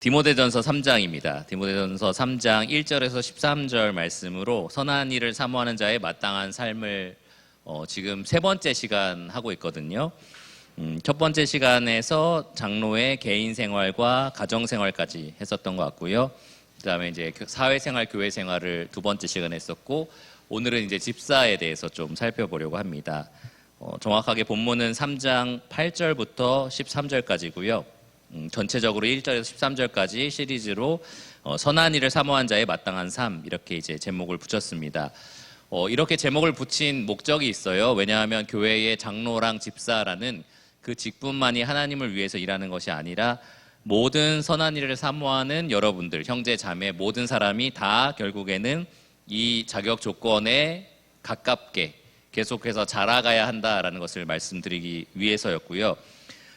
디모데전서 3장입니다. 디모데전서 3장 1절에서 13절 말씀으로 선한 일을 사모하는 자의 마땅한 삶을 지금 세 번째 시간 하고 있거든요. 첫 번째 시간에서 장로의 개인 생활과 가정 생활까지 했었던 것 같고요. 그다음에 이제 사회생활, 교회 생활을 두 번째 시간에 했었고, 오늘은 이제 집사에 대해서 좀 살펴보려고 합니다. 정확하게 본문은 3장 8절부터 13절까지고요. 전체적으로 1절에서 13절까지 시리즈로 선한 일을 사모한 자의 마땅한 삶, 이렇게 이제 제목을 붙였습니다. 이렇게 제목을 붙인 목적이 있어요. 왜냐하면 교회의 장로랑 집사라는 그 직분만이 하나님을 위해서 일하는 것이 아니라 모든 선한 일을 사모하는 여러분들, 형제 자매 모든 사람이 다 결국에는 이 자격 조건에 가깝게 계속해서 자라가야 한다라는 것을 말씀드리기 위해서였고요.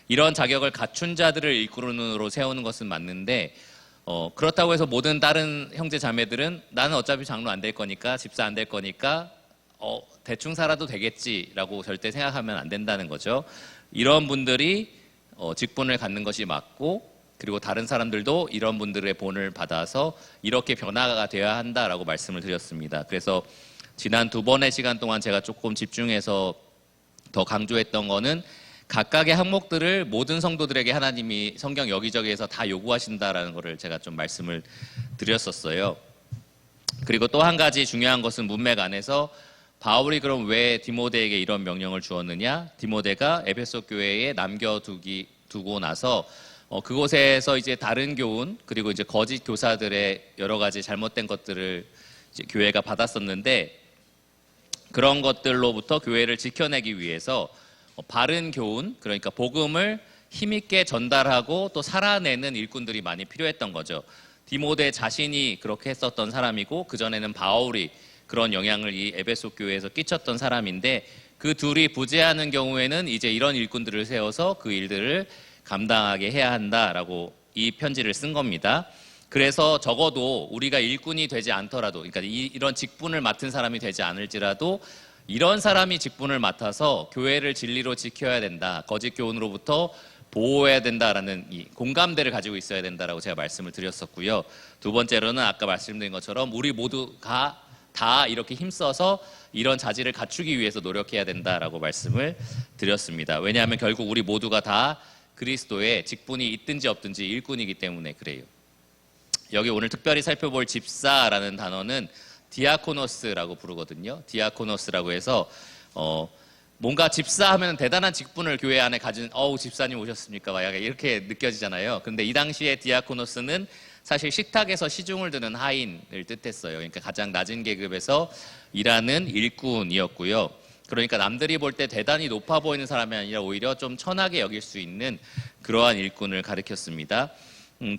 이런 자격을 갖춘 자들을 일꾼으로 세우는 것은 맞는데, 그렇다고 해서 모든 다른 형제 자매들은 나는 어차피 장로 안 될 거니까, 집사 안 될 거니까 대충 살아도 되겠지라고 절대 생각하면 안 된다는 거죠. 이런 분들이 직분을 갖는 것이 맞고, 그리고 다른 사람들도 이런 분들의 본을 받아서 이렇게 변화가 되어야 한다라고 말씀을 드렸습니다. 그래서 지난 두 번의 시간 동안 제가 조금 집중해서 더 강조했던 거는 각각의 항목들을 모든 성도들에게 하나님이 성경 여기저기에서 다 요구하신다라는 것을 제가 좀 말씀을 드렸었어요. 그리고 또 한 가지 중요한 것은 문맥 안에서 바울이 그럼 왜 디모데에게 이런 명령을 주었느냐? 디모데가 에베소 교회에 남겨두고 나서 그곳에서 이제 다른 교훈, 그리고 이제 거짓 교사들의 여러 가지 잘못된 것들을 이제 교회가 받았었는데, 그런 것들로부터 교회를 지켜내기 위해서 바른 교훈, 그러니까 복음을 힘있게 전달하고 또 살아내는 일꾼들이 많이 필요했던 거죠. 디모데 자신이 그렇게 했었던 사람이고, 그전에는 바울이 그런 영향을 이 에베소 교회에서 끼쳤던 사람인데, 그 둘이 부재하는 경우에는 이제 이런 일꾼들을 세워서 그 일들을 감당하게 해야 한다라고 이 편지를 쓴 겁니다. 그래서 적어도 우리가 일꾼이 되지 않더라도, 그러니까 이런 직분을 맡은 사람이 되지 않을지라도 이런 사람이 직분을 맡아서 교회를 진리로 지켜야 된다, 거짓 교훈으로부터 보호해야 된다라는 이 공감대를 가지고 있어야 된다라고 제가 말씀을 드렸었고요. 두 번째로는 아까 말씀드린 것처럼 우리 모두가 다 이렇게 힘써서 이런 자질을 갖추기 위해서 노력해야 된다라고 말씀을 드렸습니다. 왜냐하면 결국 우리 모두가 다 그리스도의 직분이 있든지 없든지 일꾼이기 때문에 그래요. 여기 오늘 특별히 살펴볼 집사라는 단어는 디아코노스라고 부르거든요. 디아코노스라고 해서 뭔가 집사하면 대단한 직분을 교회 안에 가진 집사님 오셨습니까? 막 약간 이렇게 느껴지잖아요. 근데 이 당시에 디아코노스는 사실 식탁에서 시중을 드는 하인을 뜻했어요. 그러니까 가장 낮은 계급에서 일하는 일꾼이었고요. 그러니까 남들이 볼 때 대단히 높아 보이는 사람이 아니라 오히려 좀 천하게 여길 수 있는 그러한 일꾼을 가리켰습니다.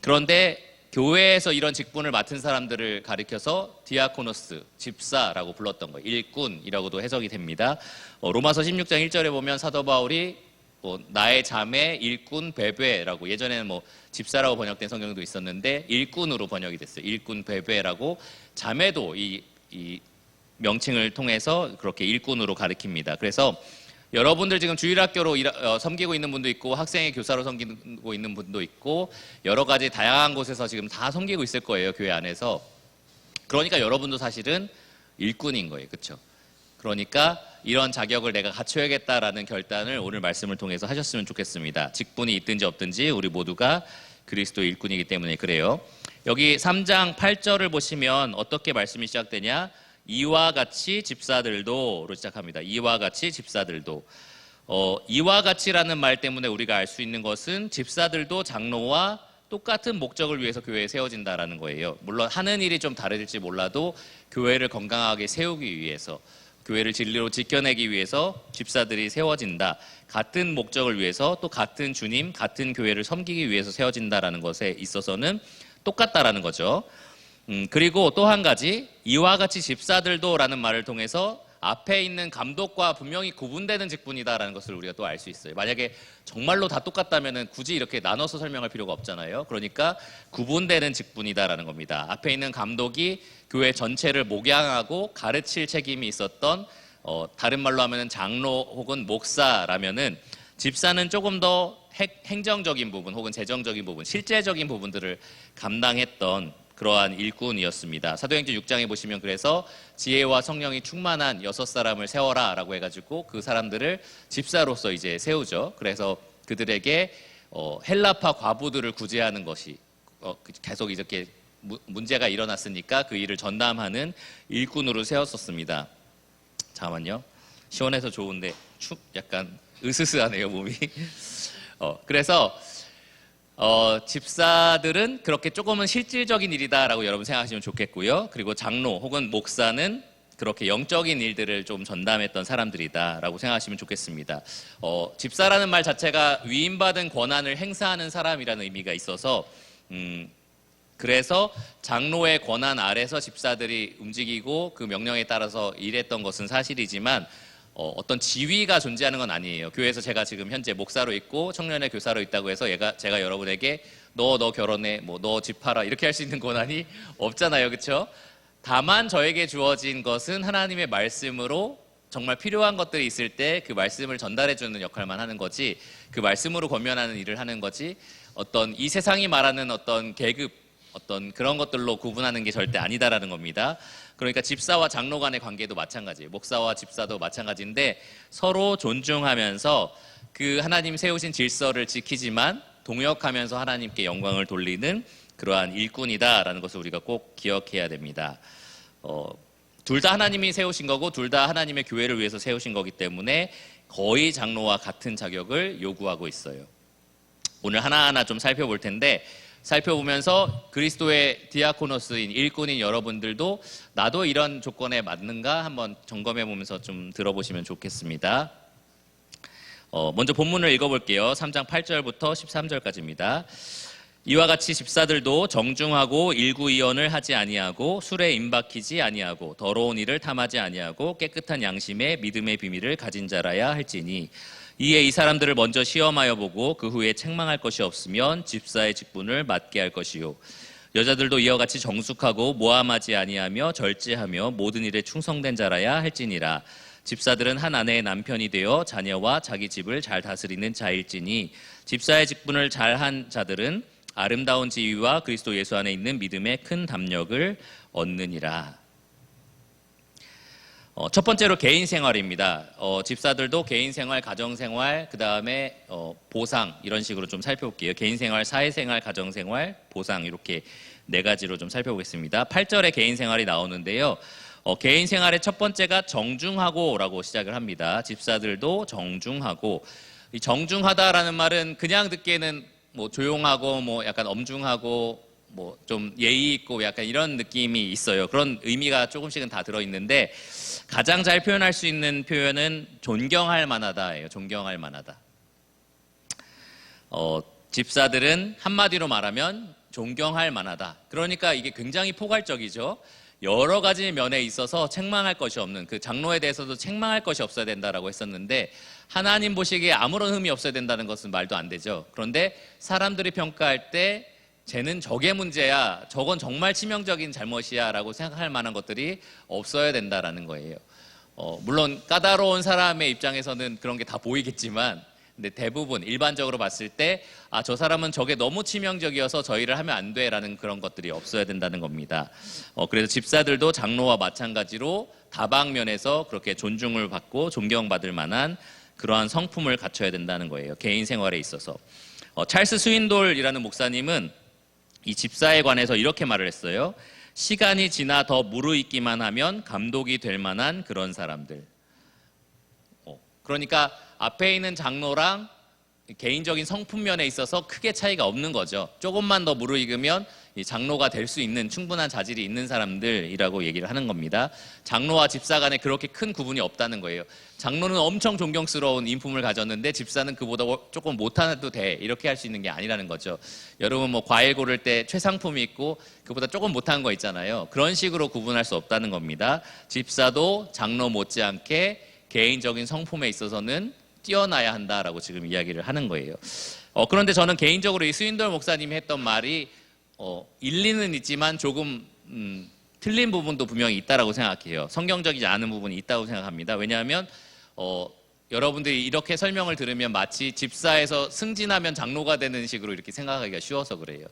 그런데 교회에서 이런 직분을 맡은 사람들을 가리켜서 디아코노스, 집사라고 불렀던 거예요. 일꾼이라고도 해석이 됩니다. 로마서 16장 1절에 보면 사도 바울이 나의 자매 일꾼 베베라고, 예전에는 집사라고 번역된 성경도 있었는데 일꾼으로 번역이 됐어요. 일꾼 베베라고 자매도 이 명칭을 통해서 그렇게 일꾼으로 가리킵니다. 그래서 여러분들 지금 주일학교로 섬기고 있는 분도 있고, 학생의 교사로 섬기고 있는 분도 있고, 여러 가지 다양한 곳에서 지금 다 섬기고 있을 거예요, 교회 안에서. 그러니까 여러분도 사실은 일꾼인 거예요. 그렇죠? 그러니까 이런 자격을 내가 갖춰야겠다라는 결단을 오늘 말씀을 통해서 하셨으면 좋겠습니다. 직분이 있든지 없든지 우리 모두가 그리스도 일꾼이기 때문에 그래요. 여기 3장 8절을 보시면 어떻게 말씀이 시작되냐? 이와 같이 집사들도로 시작합니다. 이와 같이 집사들도. 이와 같이라는 말 때문에 우리가 알 수 있는 것은 집사들도 장로와 똑같은 목적을 위해서 교회에 세워진다라는 거예요. 물론 하는 일이 좀 다를지 몰라도 교회를 건강하게 세우기 위해서, 교회를 진리로 지켜내기 위해서 집사들이 세워진다. 같은 목적을 위해서, 또 같은 주님, 같은 교회를 섬기기 위해서 세워진다라는 것에 있어서는 똑같다라는 거죠. 그리고 또 한 가지, 이와 같이 집사들도 라는 말을 통해서 앞에 있는 감독과 분명히 구분되는 직분이다라는 것을 우리가 또 알 수 있어요. 만약에 정말로 다 똑같다면 굳이 이렇게 나눠서 설명할 필요가 없잖아요. 그러니까 구분되는 직분이다라는 겁니다. 앞에 있는 감독이 교회 전체를 목양하고 가르칠 책임이 있었던, 다른 말로 하면 장로 혹은 목사라면은 집사는 조금 더 행정적인 부분 혹은 재정적인 부분, 실제적인 부분들을 감당했던 그러한 일꾼이었습니다. 사도행전 6장에 보시면 그래서 지혜와 성령이 충만한 6사람을 세워라 라고 해가지고 그 사람들을 집사로서 이제 세우죠. 그래서 그들에게 헬라파 과부들을 구제하는 것이 계속 이렇게 문제가 일어났으니까 그 일을 전담하는 일꾼으로 세웠었습니다. 잠깐만요. 시원해서 좋은데 약간 으스스하네요 몸이. 그래서 집사들은 그렇게 조금은 실질적인 일이다라고 여러분 생각하시면 좋겠고요. 그리고 장로 혹은 목사는 그렇게 영적인 일들을 좀 전담했던 사람들이다라고 생각하시면 좋겠습니다. 집사라는 말 자체가 위임받은 권한을 행사하는 사람이라는 의미가 있어서 그래서 장로의 권한 아래서 집사들이 움직이고 그 명령에 따라서 일했던 것은 사실이지만 어떤 지위가 존재하는 건 아니에요. 교회에서 제가 지금 현재 목사로 있고 청년의 교사로 있다고 해서 제가 여러분에게 너 결혼해, 뭐 너 집 팔아 이렇게 할 수 있는 권한이 없잖아요, 그렇죠? 다만 저에게 주어진 것은 하나님의 말씀으로 정말 필요한 것들이 있을 때 그 말씀을 전달해 주는 역할만 하는 거지, 그 말씀으로 권면하는 일을 하는 거지, 어떤 이 세상이 말하는 어떤 계급, 어떤 그런 것들로 구분하는 게 절대 아니다라는 겁니다. 그러니까 집사와 장로 간의 관계도 마찬가지예요. 목사와 집사도 마찬가지인데 서로 존중하면서 그 하나님 세우신 질서를 지키지만 동역하면서 하나님께 영광을 돌리는 그러한 일꾼이다라는 것을 우리가 꼭 기억해야 됩니다. 둘 다 하나님이 세우신 거고 둘 다 하나님의 교회를 위해서 세우신 거기 때문에 거의 장로와 같은 자격을 요구하고 있어요. 오늘 하나하나 좀 살펴볼 텐데 살펴보면서 그리스도의 디아코노스인 일꾼인 여러분들도 나도 이런 조건에 맞는가 한번 점검해 보면서 좀 들어보시면 좋겠습니다. 먼저 본문을 읽어볼게요. 3장 8절부터 13절까지입니다. 이와 같이 집사들도 정중하고 일구이언을 하지 아니하고 술에 임박히지 아니하고 더러운 일을 탐하지 아니하고 깨끗한 양심에 믿음의 비밀을 가진 자라야 할지니 이에 이 사람들을 먼저 시험하여 보고 그 후에 책망할 것이 없으면 집사의 직분을 맡게 할 것이요 여자들도 이와 같이 정숙하고 모함하지 아니하며 절제하며 모든 일에 충성된 자라야 할지니라. 집사들은 한 아내의 남편이 되어 자녀와 자기 집을 잘 다스리는 자일지니 집사의 직분을 잘한 자들은 아름다운 지위와 그리스도 예수 안에 있는 믿음의 큰 담력을 얻느니라. 첫 번째로 개인 생활입니다. 집사들도 개인 생활, 가정 생활, 그 다음에 보상 이런 식으로 좀 살펴볼게요. 개인 생활, 사회 생활, 가정 생활, 보상 이렇게 네 가지로 좀 살펴보겠습니다. 8절에 개인 생활이 나오는데요. 개인 생활의 첫 번째가 정중하고라고 시작을 합니다. 집사들도 정중하고, 이 정중하다라는 말은 그냥 듣기에는 뭐 조용하고 뭐 약간 엄중하고 뭐 좀 예의 있고 약간 이런 느낌이 있어요. 그런 의미가 조금씩은 다 들어있는데 가장 잘 표현할 수 있는 표현은 존경할 만하다예요. 존경할 만하다. 집사들은 한마디로 말하면 존경할 만하다. 그러니까 이게 굉장히 포괄적이죠. 여러 가지 면에 있어서 책망할 것이 없는, 그 장로에 대해서도 책망할 것이 없어야 된다라고 했었는데 하나님 보시기에 아무런 흠이 없어야 된다는 것은 말도 안 되죠. 그런데 사람들이 평가할 때 쟤는 저게 문제야, 저건 정말 치명적인 잘못이야 라고 생각할 만한 것들이 없어야 된다라는 거예요. 물론 까다로운 사람의 입장에서는 그런 게 다 보이겠지만 근데 대부분 일반적으로 봤을 때 저 사람은 저게 너무 치명적이어서 저 일을 하면 안 돼라는 그런 것들이 없어야 된다는 겁니다. 그래서 집사들도 장로와 마찬가지로 다방면에서 그렇게 존중을 받고 존경받을 만한 그러한 성품을 갖춰야 된다는 거예요. 개인 생활에 있어서. 찰스 스윈돌이라는 목사님은 이 집사에 관해서 이렇게 말을 했어요. 시간이 지나 더 무르익기만 하면 감독이 될 만한 그런 사람들. 그러니까 앞에 있는 장로랑 개인적인 성품면에 있어서 크게 차이가 없는 거죠. 조금만 더 무르익으면 이 장로가 될 수 있는 충분한 자질이 있는 사람들이라고 얘기를 하는 겁니다. 장로와 집사 간에 그렇게 큰 구분이 없다는 거예요. 장로는 엄청 존경스러운 인품을 가졌는데 집사는 그보다 조금 못해도 돼 이렇게 할 수 있는 게 아니라는 거죠. 여러분 뭐 과일 고를 때 최상품이 있고 그보다 조금 못한 거 있잖아요. 그런 식으로 구분할 수 없다는 겁니다. 집사도 장로 못지않게 개인적인 성품에 있어서는 뛰어나야 한다라고 지금 이야기를 하는 거예요. 그런데 저는 개인적으로 이 스윈돌 목사님이 했던 말이 일리는 있지만 조금 틀린 부분도 분명히 있다라고 생각해요. 성경적이지 않은 부분이 있다고 생각합니다. 왜냐하면 여러분들이 이렇게 설명을 들으면 마치 집사에서 승진하면 장로가 되는 식으로 이렇게 생각하기가 쉬워서 그래요.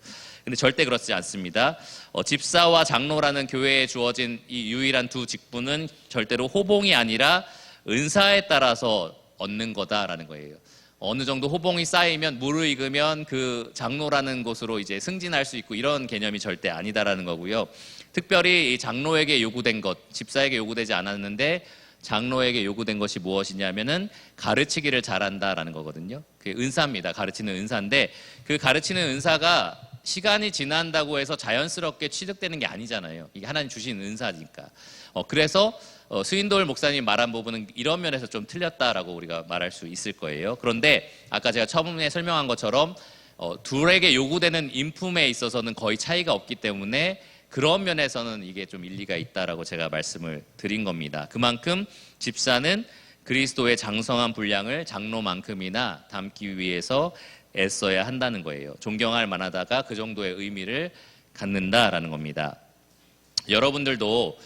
근데 절대 그렇지 않습니다. 집사와 장로라는 교회에 주어진 이 유일한 두 직분은 절대로 호봉이 아니라 은사에 따라서 얻는 거다라는 거예요. 어느 정도 호봉이 쌓이면 무르익으면 그 장로라는 곳으로 이제 승진할 수 있고 이런 개념이 절대 아니다라는 거고요. 특별히 이 장로에게 요구된 것, 집사에게 요구되지 않았는데 장로에게 요구된 것이 무엇이냐면은 가르치기를 잘한다라는 거거든요. 그게 은사입니다. 가르치는 은사인데 그 가르치는 은사가 시간이 지난다고 해서 자연스럽게 취득되는 게 아니잖아요. 이게 하나님 주신 은사니까. 그래서 수인도울 목사님 말한 부분은 이런 면에서 좀 틀렸다라고 우리가 말할 수 있을 거예요. 그런데 아까 제가 처음에 설명한 것처럼 둘에게 요구되는 인품에 있어서는 거의 차이가 없기 때문에 그런 면에서는 이게 좀 일리가 있다라고 제가 말씀을 드린 겁니다. 그만큼 집사는 그리스도의 장성한 분량을 장로만큼이나 담기 위해서 애써야 한다는 거예요. 존경할 만하다가 그 정도의 의미를 갖는다라는 겁니다. 여러분들도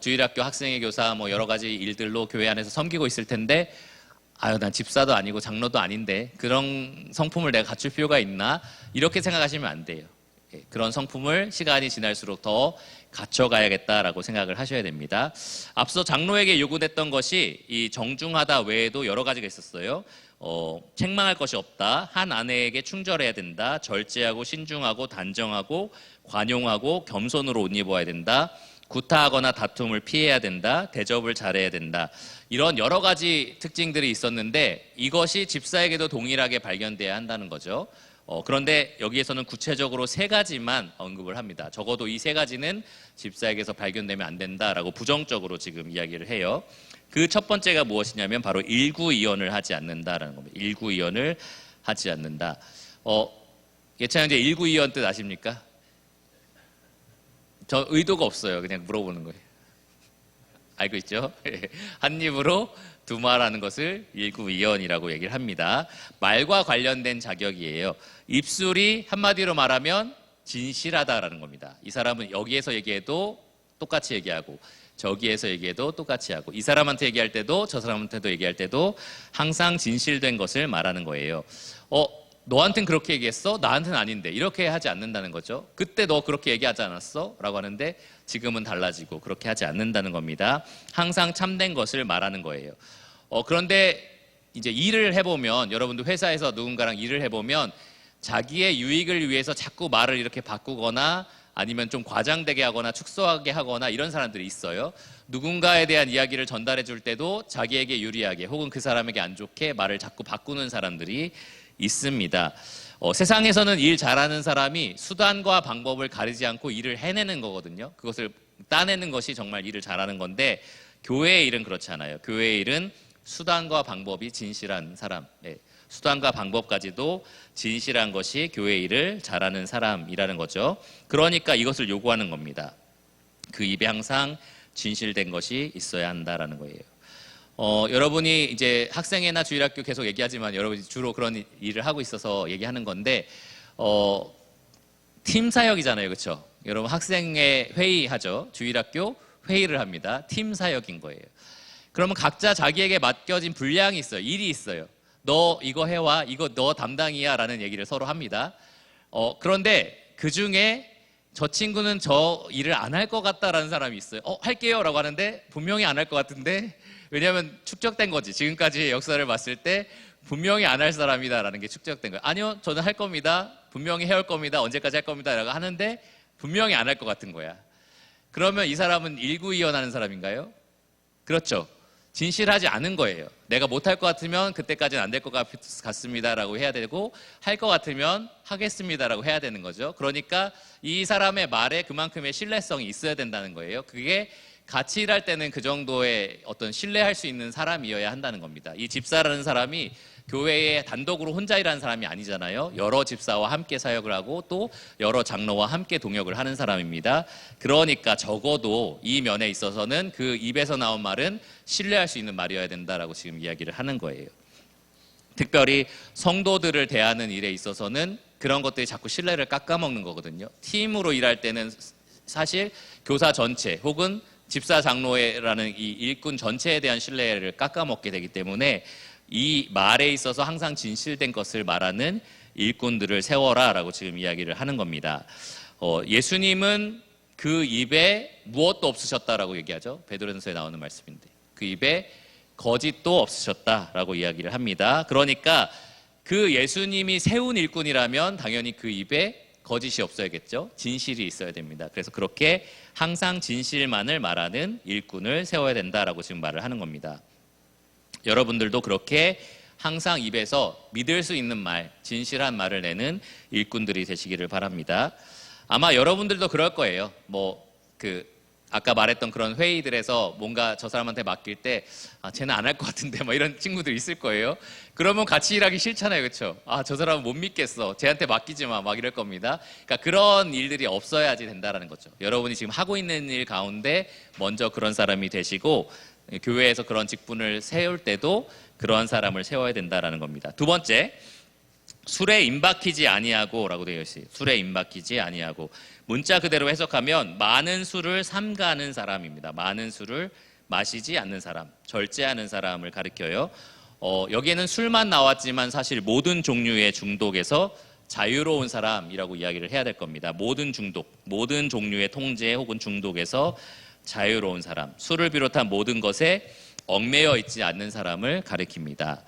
주일학교 학생회 교사 뭐 여러 가지 일들로 교회 안에서 섬기고 있을 텐데 난 집사도 아니고 장로도 아닌데 그런 성품을 내가 갖출 필요가 있나? 이렇게 생각하시면 안 돼요. 그런 성품을 시간이 지날수록 더 갖춰가야겠다라고 생각을 하셔야 됩니다. 앞서 장로에게 요구됐던 것이 이 정중하다 외에도 여러 가지가 있었어요. 책망할 것이 없다. 한 아내에게 충절해야 된다. 절제하고 신중하고 단정하고 관용하고 겸손으로 옷 입어야 된다. 구타하거나 다툼을 피해야 된다. 대접을 잘해야 된다. 이런 여러 가지 특징들이 있었는데 이것이 집사에게도 동일하게 발견돼야 한다는 거죠. 그런데 여기에서는 구체적으로 3가지만 언급을 합니다. 적어도 이 3가지는 집사에게서 발견되면 안 된다라고 부정적으로 지금 이야기를 해요. 그 첫 번째가 무엇이냐면 바로 일구이연을 하지 않는다라는 겁니다. 일구이연을 하지 않는다. 예찬 형제 일구이연 뜻 아십니까? 저 의도가 없어요. 그냥 물어보는 거예요. 알고 있죠? 한 입으로 두 말하는 것을 일구이연이라고 얘기를 합니다. 말과 관련된 자격이에요. 입술이 한마디로 말하면 진실하다라는 겁니다. 이 사람은 여기에서 얘기해도 똑같이 얘기하고 저기에서 얘기해도 똑같이 하고 이 사람한테 얘기할 때도 저 사람한테도 얘기할 때도 항상 진실된 것을 말하는 거예요. 너한텐 그렇게 얘기했어? 나한테는 아닌데 이렇게 하지 않는다는 거죠. 그때 너 그렇게 얘기하지 않았어? 라고 하는데 지금은 달라지고 그렇게 하지 않는다는 겁니다. 항상 참된 것을 말하는 거예요. 그런데 이제 일을 해보면 여러분도 회사에서 누군가랑 일을 해보면 자기의 유익을 위해서 자꾸 말을 이렇게 바꾸거나 아니면 좀 과장되게 하거나 축소하게 하거나 이런 사람들이 있어요. 누군가에 대한 이야기를 전달해 줄 때도 자기에게 유리하게 혹은 그 사람에게 안 좋게 말을 자꾸 바꾸는 사람들이 있습니다. 세상에서는 일 잘하는 사람이 수단과 방법을 가리지 않고 일을 해내는 거거든요. 그것을 따내는 것이 정말 일을 잘하는 건데 교회의 일은 그렇지 않아요. 교회의 일은 수단과 방법이 진실한 사람, 수단과 방법까지도 진실한 것이 교회의 일을 잘하는 사람이라는 거죠. 그러니까 이것을 요구하는 겁니다. 그 입에 항상 진실된 것이 있어야 한다라는 거예요. 여러분이 이제 학생회나 주일학교 계속 얘기하지만 여러분이 주로 그런 일을 하고 있어서 얘기하는 건데 팀 사역이잖아요, 그렇죠? 여러분 학생회 회의하죠. 주일학교 회의를 합니다. 팀 사역인 거예요. 그러면 각자 자기에게 맡겨진 분량이 있어요. 일이 있어요. 너 이거 해와, 이거 너 담당이야 라는 얘기를 서로 합니다. 그런데 그 중에 저 친구는 저 일을 안 할 것 같다라는 사람이 있어요. 할게요 라고 하는데 분명히 안 할 것 같은데 왜냐하면 축적된 거지. 지금까지의 역사를 봤을 때 분명히 안 할 사람이다라는 게 축적된 거예요. 아니요, 저는 할 겁니다. 분명히 해올 겁니다. 언제까지 할 겁니다. 라고 하는데 분명히 안 할 것 같은 거야. 그러면 이 사람은 일구이연하는 사람인가요? 그렇죠. 진실하지 않은 거예요. 내가 못할 것 같으면 그때까지는 안 될 것 같습니다라고 해야 되고 할 것 같으면 하겠습니다라고 해야 되는 거죠. 그러니까 이 사람의 말에 그만큼의 신뢰성이 있어야 된다는 거예요. 그게 같이 일할 때는 그 정도의 어떤 신뢰할 수 있는 사람이어야 한다는 겁니다. 이 집사라는 사람이 교회에 단독으로 혼자 일하는 사람이 아니잖아요. 여러 집사와 함께 사역을 하고 또 여러 장로와 함께 동역을 하는 사람입니다. 그러니까 적어도 이 면에 있어서는 그 입에서 나온 말은 신뢰할 수 있는 말이어야 된다라고 지금 이야기를 하는 거예요. 특별히 성도들을 대하는 일에 있어서는 그런 것들이 자꾸 신뢰를 깎아먹는 거거든요. 팀으로 일할 때는 사실 교사 전체 혹은 집사 장로라는 이 일꾼 전체에 대한 신뢰를 깎아먹게 되기 때문에 이 말에 있어서 항상 진실된 것을 말하는 일꾼들을 세워라라고 지금 이야기를 하는 겁니다. 예수님은 그 입에 무엇도 없으셨다라고 얘기하죠. 베드로전서에 나오는 말씀인데 그 입에 거짓도 없으셨다라고 이야기를 합니다. 그러니까 그 예수님이 세운 일꾼이라면 당연히 그 입에 거짓이 없어야겠죠. 진실이 있어야 됩니다. 그래서 그렇게 항상 진실만을 말하는 일꾼을 세워야 된다라고 지금 말을 하는 겁니다. 여러분들도 그렇게 항상 입에서 믿을 수 있는 말, 진실한 말을 내는 일꾼들이 되시기를 바랍니다. 아마 여러분들도 그럴 거예요. 아까 말했던 그런 회의들에서 뭔가 저 사람한테 맡길 때 쟤는 안 할 것 같은데 이런 친구들 있을 거예요. 그러면 같이 일하기 싫잖아요. 그렇죠? 저 사람은 못 믿겠어. 쟤한테 맡기지 마. 이럴 겁니다. 그러니까 그런 일들이 없어야지 된다라는 거죠. 여러분이 지금 하고 있는 일 가운데 먼저 그런 사람이 되시고 교회에서 그런 직분을 세울 때도 그러한 사람을 세워야 된다라는 겁니다. 두 번째, 술에 임박히지 아니하고라고 되어 있어요. 술에 임박히지 아니하고. 문자 그대로 해석하면 많은 술을 삼가는 사람입니다. 많은 술을 마시지 않는 사람, 절제하는 사람을 가리켜요. 여기에는 술만 나왔지만 사실 모든 종류의 중독에서 자유로운 사람이라고 이야기를 해야 될 겁니다. 모든 중독, 모든 종류의 통제 혹은 중독에서 자유로운 사람, 술을 비롯한 모든 것에 얽매여 있지 않는 사람을 가리킵니다.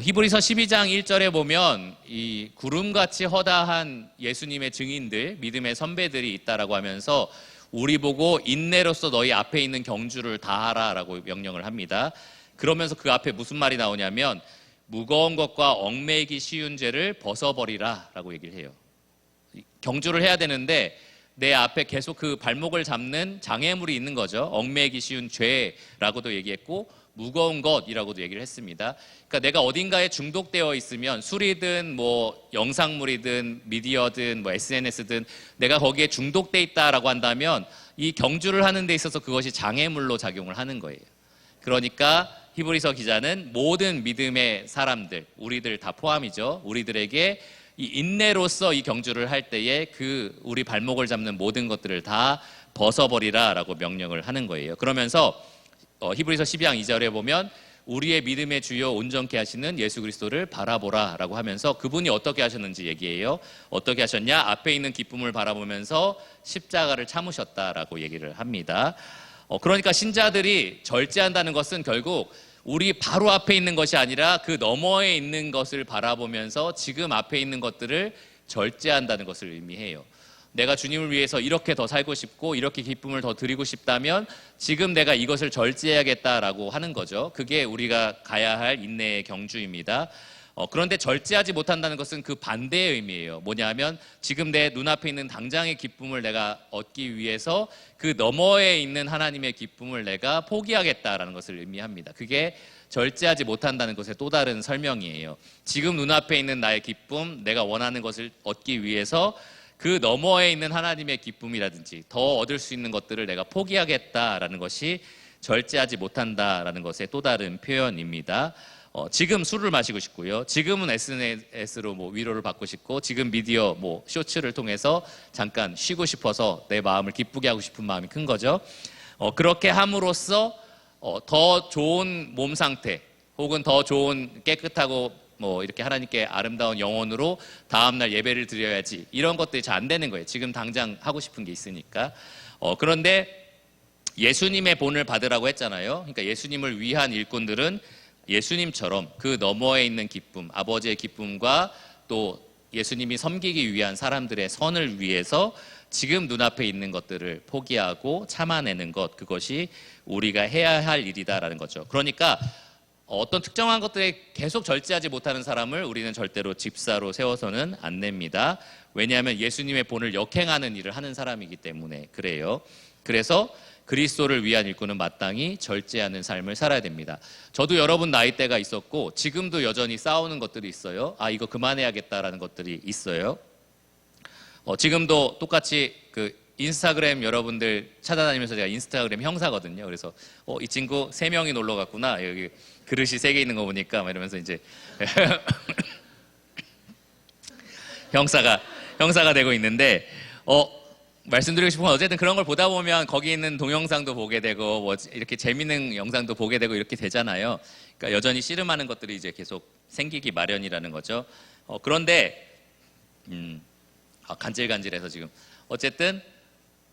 히브리서 12장 1절에 보면 이 구름같이 허다한 예수님의 증인들, 믿음의 선배들이 있다라고 하면서 우리 보고 인내로서 너희 앞에 있는 경주를 다하라라고 명령을 합니다. 그러면서 그 앞에 무슨 말이 나오냐면 무거운 것과 얽매이기 쉬운 죄를 벗어버리라라고 얘기를 해요. 경주를 해야 되는데 내 앞에 계속 그 발목을 잡는 장애물이 있는 거죠. 얽매이기 쉬운 죄라고도 얘기했고 무거운 것이라고도 얘기를 했습니다. 그러니까 내가 어딘가에 중독되어 있으면 술이든 영상물이든 미디어든 SNS든 내가 거기에 중독돼 있다라고 한다면 이 경주를 하는 데 있어서 그것이 장애물로 작용을 하는 거예요. 그러니까 히브리서 기자는 모든 믿음의 사람들, 우리들 다 포함이죠. 우리들에게 이 인내로서 이 경주를 할 때에 우리 발목을 잡는 모든 것들을 다 벗어버리라라고 명령을 하는 거예요. 그러면서 히브리서 12장 2절에 보면 우리의 믿음의 주요 온전케 하시는 예수 그리스도를 바라보라라고 하면서 그분이 어떻게 하셨는지 얘기해요. 어떻게 하셨냐? 앞에 있는 기쁨을 바라보면서 십자가를 참으셨다라고 얘기를 합니다. 그러니까 신자들이 절제한다는 것은 결국 우리 바로 앞에 있는 것이 아니라 그 너머에 있는 것을 바라보면서 지금 앞에 있는 것들을 절제한다는 것을 의미해요. 내가 주님을 위해서 이렇게 더 살고 싶고 이렇게 기쁨을 더 드리고 싶다면 지금 내가 이것을 절제해야겠다라고 하는 거죠. 그게 우리가 가야 할 인내의 경주입니다. 그런데 절제하지 못한다는 것은 그 반대의 의미예요. 뭐냐면 지금 내 눈앞에 있는 당장의 기쁨을 내가 얻기 위해서 그 너머에 있는 하나님의 기쁨을 내가 포기하겠다라는 것을 의미합니다. 그게 절제하지 못한다는 것의 또 다른 설명이에요. 지금 눈앞에 있는 나의 기쁨, 내가 원하는 것을 얻기 위해서 그 너머에 있는 하나님의 기쁨이라든지 더 얻을 수 있는 것들을 내가 포기하겠다라는 것이 절제하지 못한다라는 것의 또 다른 표현입니다. 지금 술을 마시고 싶고요. 지금은 SNS로 위로를 받고 싶고 지금 미디어 쇼츠를 통해서 잠깐 쉬고 싶어서 내 마음을 기쁘게 하고 싶은 마음이 큰 거죠. 그렇게 함으로써 더 좋은 몸 상태 혹은 더 좋은 깨끗하고 이렇게 하나님께 아름다운 영혼으로 다음날 예배를 드려야지 이런 것들이 잘 안 되는 거예요. 지금 당장 하고 싶은 게 있으니까. 그런데 예수님의 본을 받으라고 했잖아요. 그러니까 예수님을 위한 일꾼들은 예수님처럼 그 너머에 있는 기쁨, 아버지의 기쁨과 또 예수님이 섬기기 위한 사람들의 선을 위해서 지금 눈앞에 있는 것들을 포기하고 참아내는 것, 그것이 우리가 해야 할 일이다라는 거죠. 그러니까 어떤 특정한 것들에 계속 절제하지 못하는 사람을 우리는 절대로 집사로 세워서는 안 냅니다. 왜냐하면 예수님의 본을 역행하는 일을 하는 사람이기 때문에 그래요. 그래서 그리스도를 위한 일꾼은 마땅히 절제하는 삶을 살아야 됩니다. 저도 여러분 나이대가 있었고 지금도 여전히 싸우는 것들이 있어요. 이거 그만해야겠다라는 것들이 있어요. 지금도 똑같이 인스타그램 여러분들 찾아다니면서 제가 인스타그램 형사거든요. 그래서 이 친구 3명이 놀러 갔구나. 여기 그릇이 3개 있는 거 보니까 이러면서 이제 형사가 되고 있는데 말씀드리고 싶은 건 어쨌든 그런 걸 보다 보면 거기 있는 동영상도 보게 되고 뭐 이렇게 재밌는 영상도 보게 되고 이렇게 되잖아요. 그러니까 여전히 씨름하는 것들이 이제 계속 생기기 마련이라는 거죠. 그런데 간질간질해서 지금 어쨌든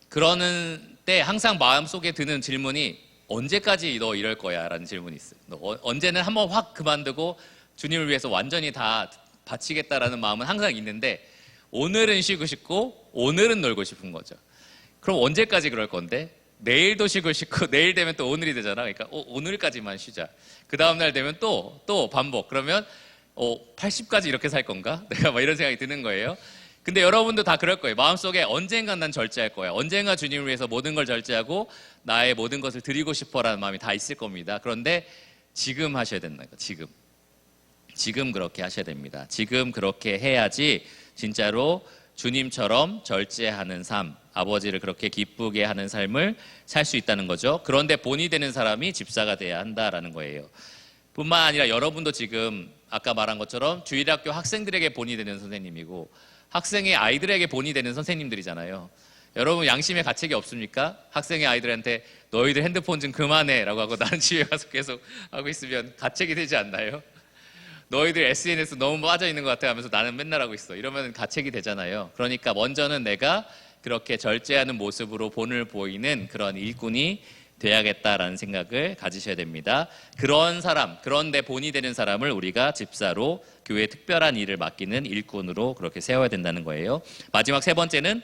그러는 때 항상 마음속에 드는 질문이 언제까지 너 이럴 거야? 라는 질문이 있어요. 너 언제는 한번 확 그만두고 주님을 위해서 완전히 다 바치겠다라는 마음은 항상 있는데 오늘은 쉬고 싶고 오늘은 놀고 싶은 거죠. 그럼 언제까지 그럴 건데? 내일도 쉬고 싶고 내일 되면 또 오늘이 되잖아. 그러니까 오늘까지만 쉬자. 그 다음날 되면 또 반복. 그러면 80까지 이렇게 살 건가? 내가 막 이런 생각이 드는 거예요. 근데 여러분도 다 그럴 거예요. 마음속에 언젠간 난 절제할 거야. 언젠가 주님을 위해서 모든 걸 절제하고 나의 모든 것을 드리고 싶어라는 마음이 다 있을 겁니다. 그런데 지금 하셔야 된다. 지금 그렇게 하셔야 됩니다. 지금 그렇게 해야지 진짜로 주님처럼 절제하는 삶, 아버지를 그렇게 기쁘게 하는 삶을 살 수 있다는 거죠. 그런데 본이 되는 사람이 집사가 돼야 한다라는 거예요. 뿐만 아니라 여러분도 지금 아까 말한 것처럼 주일학교 학생들에게 본이 되는 선생님이고 학생의 아이들에게 본이 되는 선생님들이잖아요. 여러분 양심의 가책이 없습니까? 학생의 아이들한테 너희들 핸드폰 좀 그만해 라고 하고 나는 집에 가서 계속 하고 있으면 가책이 되지 않나요? 너희들 SNS 너무 빠져있는 것 같아 하면서 나는 맨날 하고 있어. 이러면 가책이 되잖아요. 그러니까 먼저는 내가 그렇게 절제하는 모습으로 본을 보이는 그런 일꾼이 돼야겠다라는 생각을 가지셔야 됩니다. 그런 사람, 그런데 본이 되는 사람을 우리가 집사로 교회에 특별한 일을 맡기는 일꾼으로 그렇게 세워야 된다는 거예요. 마지막 세 번째는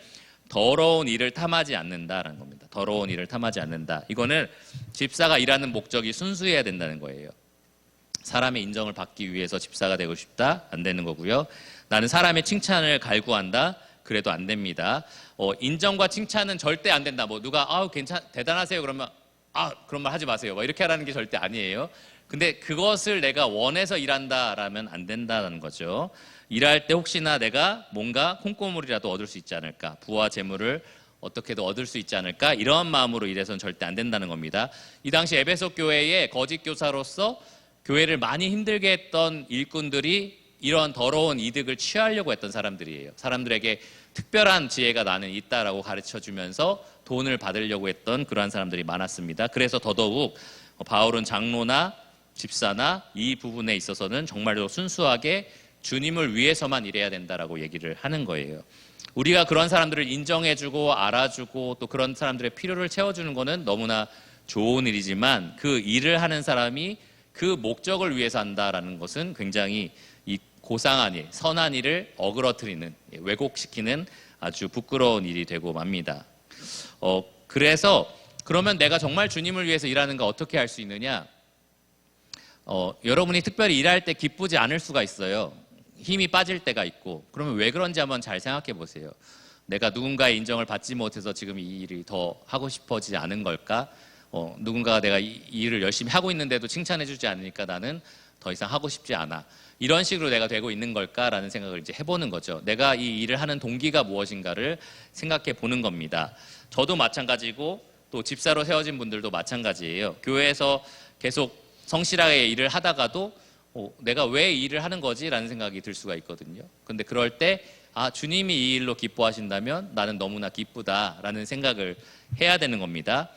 더러운 일을 탐하지 않는다라는 겁니다. 더러운 일을 탐하지 않는다. 이거는 집사가 일하는 목적이 순수해야 된다는 거예요. 사람의 인정을 받기 위해서 집사가 되고 싶다? 안 되는 거고요. 나는 사람의 칭찬을 갈구한다? 그래도 안 됩니다. 인정과 칭찬은 절대 안 된다. 뭐 누가 대단하세요 그러면 그런 말 하지 마세요. 뭐 이렇게 하라는 게 절대 아니에요. 근데 그것을 내가 원해서 일한다라면 안 된다는 거죠. 일할 때 혹시나 내가 뭔가 콩고물이라도 얻을 수 있지 않을까? 부와 재물을 어떻게든 얻을 수 있지 않을까? 이런 마음으로 일해서는 절대 안 된다는 겁니다. 이 당시 에베소 교회의 거짓 교사로서 교회를 많이 힘들게 했던 일꾼들이 이런 더러운 이득을 취하려고 했던 사람들이에요. 사람들에게 특별한 지혜가 나는 있다라고 가르쳐주면서 돈을 받으려고 했던 그러한 사람들이 많았습니다. 그래서 더더욱 바울은 장로나 집사나 이 부분에 있어서는 정말로 순수하게 주님을 위해서만 일해야 된다라고 얘기를 하는 거예요. 우리가 그런 사람들을 인정해주고 알아주고 또 그런 사람들의 필요를 채워주는 거는 너무나 좋은 일이지만 그 일을 하는 사람이 그 목적을 위해서 한다라는 것은 굉장히 이 고상한 일, 선한 일을 어그러뜨리는, 왜곡시키는 아주 부끄러운 일이 되고 맙니다. 그래서 그러면 내가 정말 주님을 위해서 일하는가 어떻게 할 수 있느냐? 여러분이 특별히 일할 때 기쁘지 않을 수가 있어요. 힘이 빠질 때가 있고. 그러면 왜 그런지 한번 잘 생각해 보세요. 내가 누군가의 인정을 받지 못해서 지금 이 일이 더 하고 싶어지지 않은 걸까? 누군가가 내가 이 일을 열심히 하고 있는데도 칭찬해주지 않으니까 나는 더 이상 하고 싶지 않아. 이런 식으로 내가 되고 있는 걸까라는 생각을 이제 해보는 거죠. 내가 이 일을 하는 동기가 무엇인가를 생각해 보는 겁니다. 저도 마찬가지고 또 집사로 세워진 분들도 마찬가지예요. 교회에서 계속 성실하게 일을 하다가도 내가 왜 이 일을 하는 거지? 라는 생각이 들 수가 있거든요. 근데 그럴 때 주님이 이 일로 기뻐하신다면 나는 너무나 기쁘다라는 생각을 해야 되는 겁니다.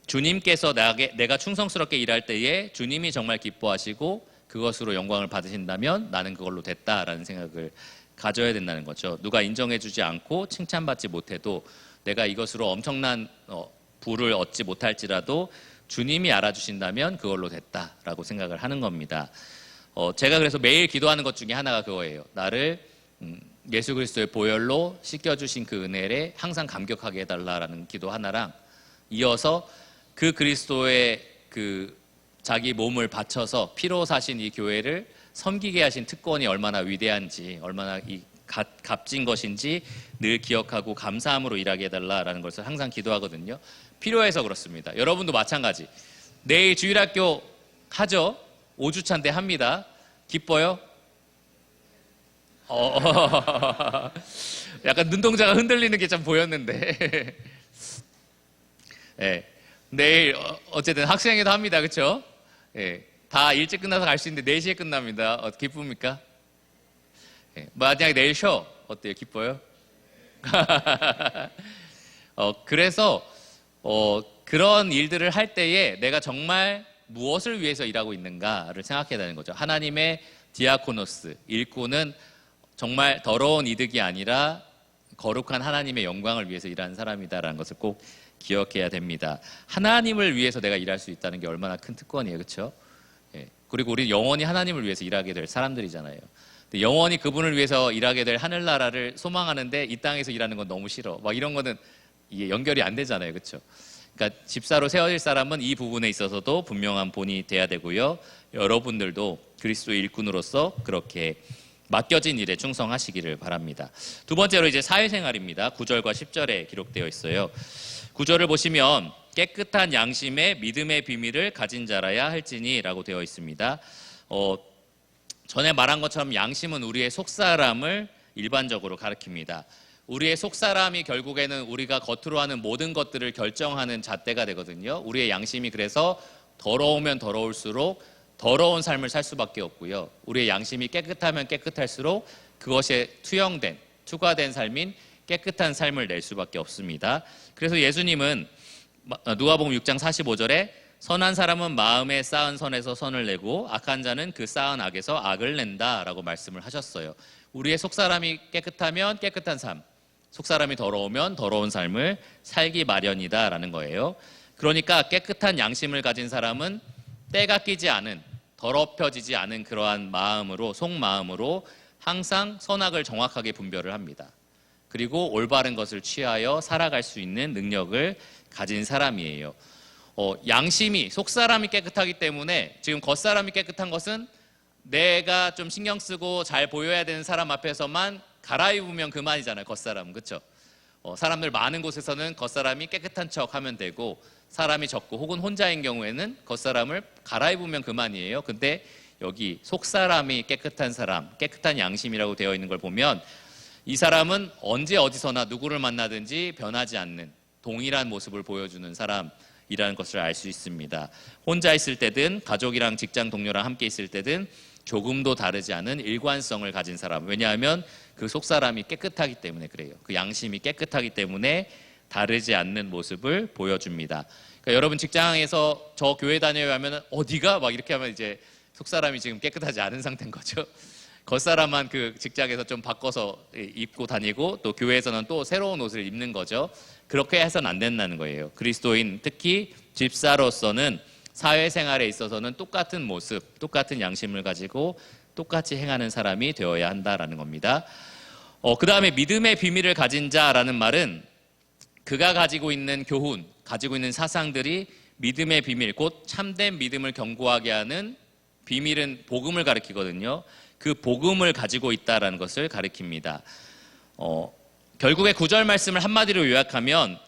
주님께서 내가 충성스럽게 일할 때에 주님이 정말 기뻐하시고 그것으로 영광을 받으신다면 나는 그걸로 됐다라는 생각을 가져야 된다는 거죠. 누가 인정해주지 않고 칭찬받지 못해도 내가 이것으로 엄청난 부를 얻지 못할지라도 주님이 알아주신다면 그걸로 됐다라고 생각을 하는 겁니다. 제가 그래서 매일 기도하는 것 중에 하나가 그거예요. 나를 예수 그리스도의 보혈로 씻겨주신 그 은혜에 항상 감격하게 해달라라는 기도 하나랑 이어서 그 그리스도의 그 자기 몸을 바쳐서 피로 사신 이 교회를 섬기게 하신 특권이 얼마나 위대한지 얼마나 값진 것인지 늘 기억하고 감사함으로 일하게 해달라라는 것을 항상 기도하거든요. 필요해서 그렇습니다. 여러분도 마찬가지. 내일 주일학교 하죠? 5주차인데 합니다. 기뻐요? 약간 눈동자가 흔들리는 게 좀 보였는데 네. 내일 어쨌든 학생회도 합니다. 그렇죠? 네. 다 일찍 끝나서 갈 수 있는데 4시에 끝납니다. 기쁩니까? 네. 만약에 내일 쉬어. 어때요? 기뻐요? 그래서 그런 일들을 할 때에 내가 정말 무엇을 위해서 일하고 있는가를 생각해야 되는 거죠. 하나님의 디아코노스, 일꾼은 정말 더러운 이득이 아니라 거룩한 하나님의 영광을 위해서 일하는 사람이다라는 것을 꼭 기억해야 됩니다. 하나님을 위해서 내가 일할 수 있다는 게 얼마나 큰 특권이에요. 그렇죠? 예. 그리고 우리 영원히 하나님을 위해서 일하게 될 사람들이잖아요. 근데 영원히 그분을 위해서 일하게 될 하늘나라를 소망하는데 이 땅에서 일하는 건 너무 싫어. 막 이런 거는 이게 연결이 안 되잖아요. 그렇죠? 그러니까 집사로 세워질 사람은 이 부분에 있어서도 분명한 본이 돼야 되고요. 여러분들도 그리스도의 일꾼으로서 그렇게 맡겨진 일에 충성하시기를 바랍니다. 두 번째로 이제 사회생활입니다. 9절과 10절에 기록되어 있어요. 9절을 보시면 깨끗한 양심에 믿음의 비밀을 가진 자라야 할지니 라고 되어 있습니다. 전에 말한 것처럼 양심은 우리의 속사람을 일반적으로 가리킵니다. 우리의 속사람이 결국에는 우리가 겉으로 하는 모든 것들을 결정하는 잣대가 되거든요. 우리의 양심이 그래서 더러우면 더러울수록 더러운 삶을 살 수밖에 없고요. 우리의 양심이 깨끗하면 깨끗할수록 그것에 투과된 삶인 깨끗한 삶을 낼 수밖에 없습니다. 그래서 예수님은 누가복음 6장 45절에 선한 사람은 마음에 쌓은 선에서 선을 내고 악한 자는 그 쌓은 악에서 악을 낸다라고 말씀을 하셨어요. 우리의 속사람이 깨끗하면 깨끗한 삶, 속사람이 더러우면 더러운 삶을 살기 마련이다라는 거예요. 그러니까 깨끗한 양심을 가진 사람은 때가 끼지 않은, 더럽혀지지 않은 그러한 마음으로, 속마음으로 항상 선악을 정확하게 분별을 합니다. 그리고 올바른 것을 취하여 살아갈 수 있는 능력을 가진 사람이에요. 양심이, 속사람이 깨끗하기 때문에 지금 겉사람이 깨끗한 것은 내가 좀 신경 쓰고 잘 보여야 되는 사람 앞에서만 갈아입으면 그만이잖아요. 겉사람은. 그렇죠? 사람들 많은 곳에서는 겉사람이 깨끗한 척 하면 되고 사람이 적고 혹은 혼자인 경우에는 겉사람을 갈아입으면 그만이에요. 근데 여기 속사람이 깨끗한 사람, 깨끗한 양심이라고 되어 있는 걸 보면 이 사람은 언제 어디서나 누구를 만나든지 변하지 않는 동일한 모습을 보여주는 사람이라는 것을 알 수 있습니다. 혼자 있을 때든 가족이랑 직장 동료랑 함께 있을 때든 조금도 다르지 않은 일관성을 가진 사람. 왜냐하면 그 속사람이 깨끗하기 때문에 그래요. 그 양심이 깨끗하기 때문에 다르지 않는 모습을 보여줍니다. 그러니까 여러분 직장에서 저 교회 다녀요 하면 어디가? 막 이렇게 하면 이제 속사람이 지금 깨끗하지 않은 상태인 거죠. 겉사람만 그 직장에서 좀 바꿔서 입고 다니고 또 교회에서는 또 새로운 옷을 입는 거죠. 그렇게 해서는 안 된다는 거예요. 그리스도인, 특히 집사로서는 사회생활에 있어서는 똑같은 모습, 똑같은 양심을 가지고 똑같이 행하는 사람이 되어야 한다라는 겁니다. 그 다음에 믿음의 비밀을 가진 자라는 말은 그가 가지고 있는 교훈, 가지고 있는 사상들이 믿음의 비밀, 곧 참된 믿음을 견고하게 하는 비밀은 복음을 가리키거든요. 그 복음을 가지고 있다라는 것을 가리킵니다. 결국에 9절 말씀을 한마디로 요약하면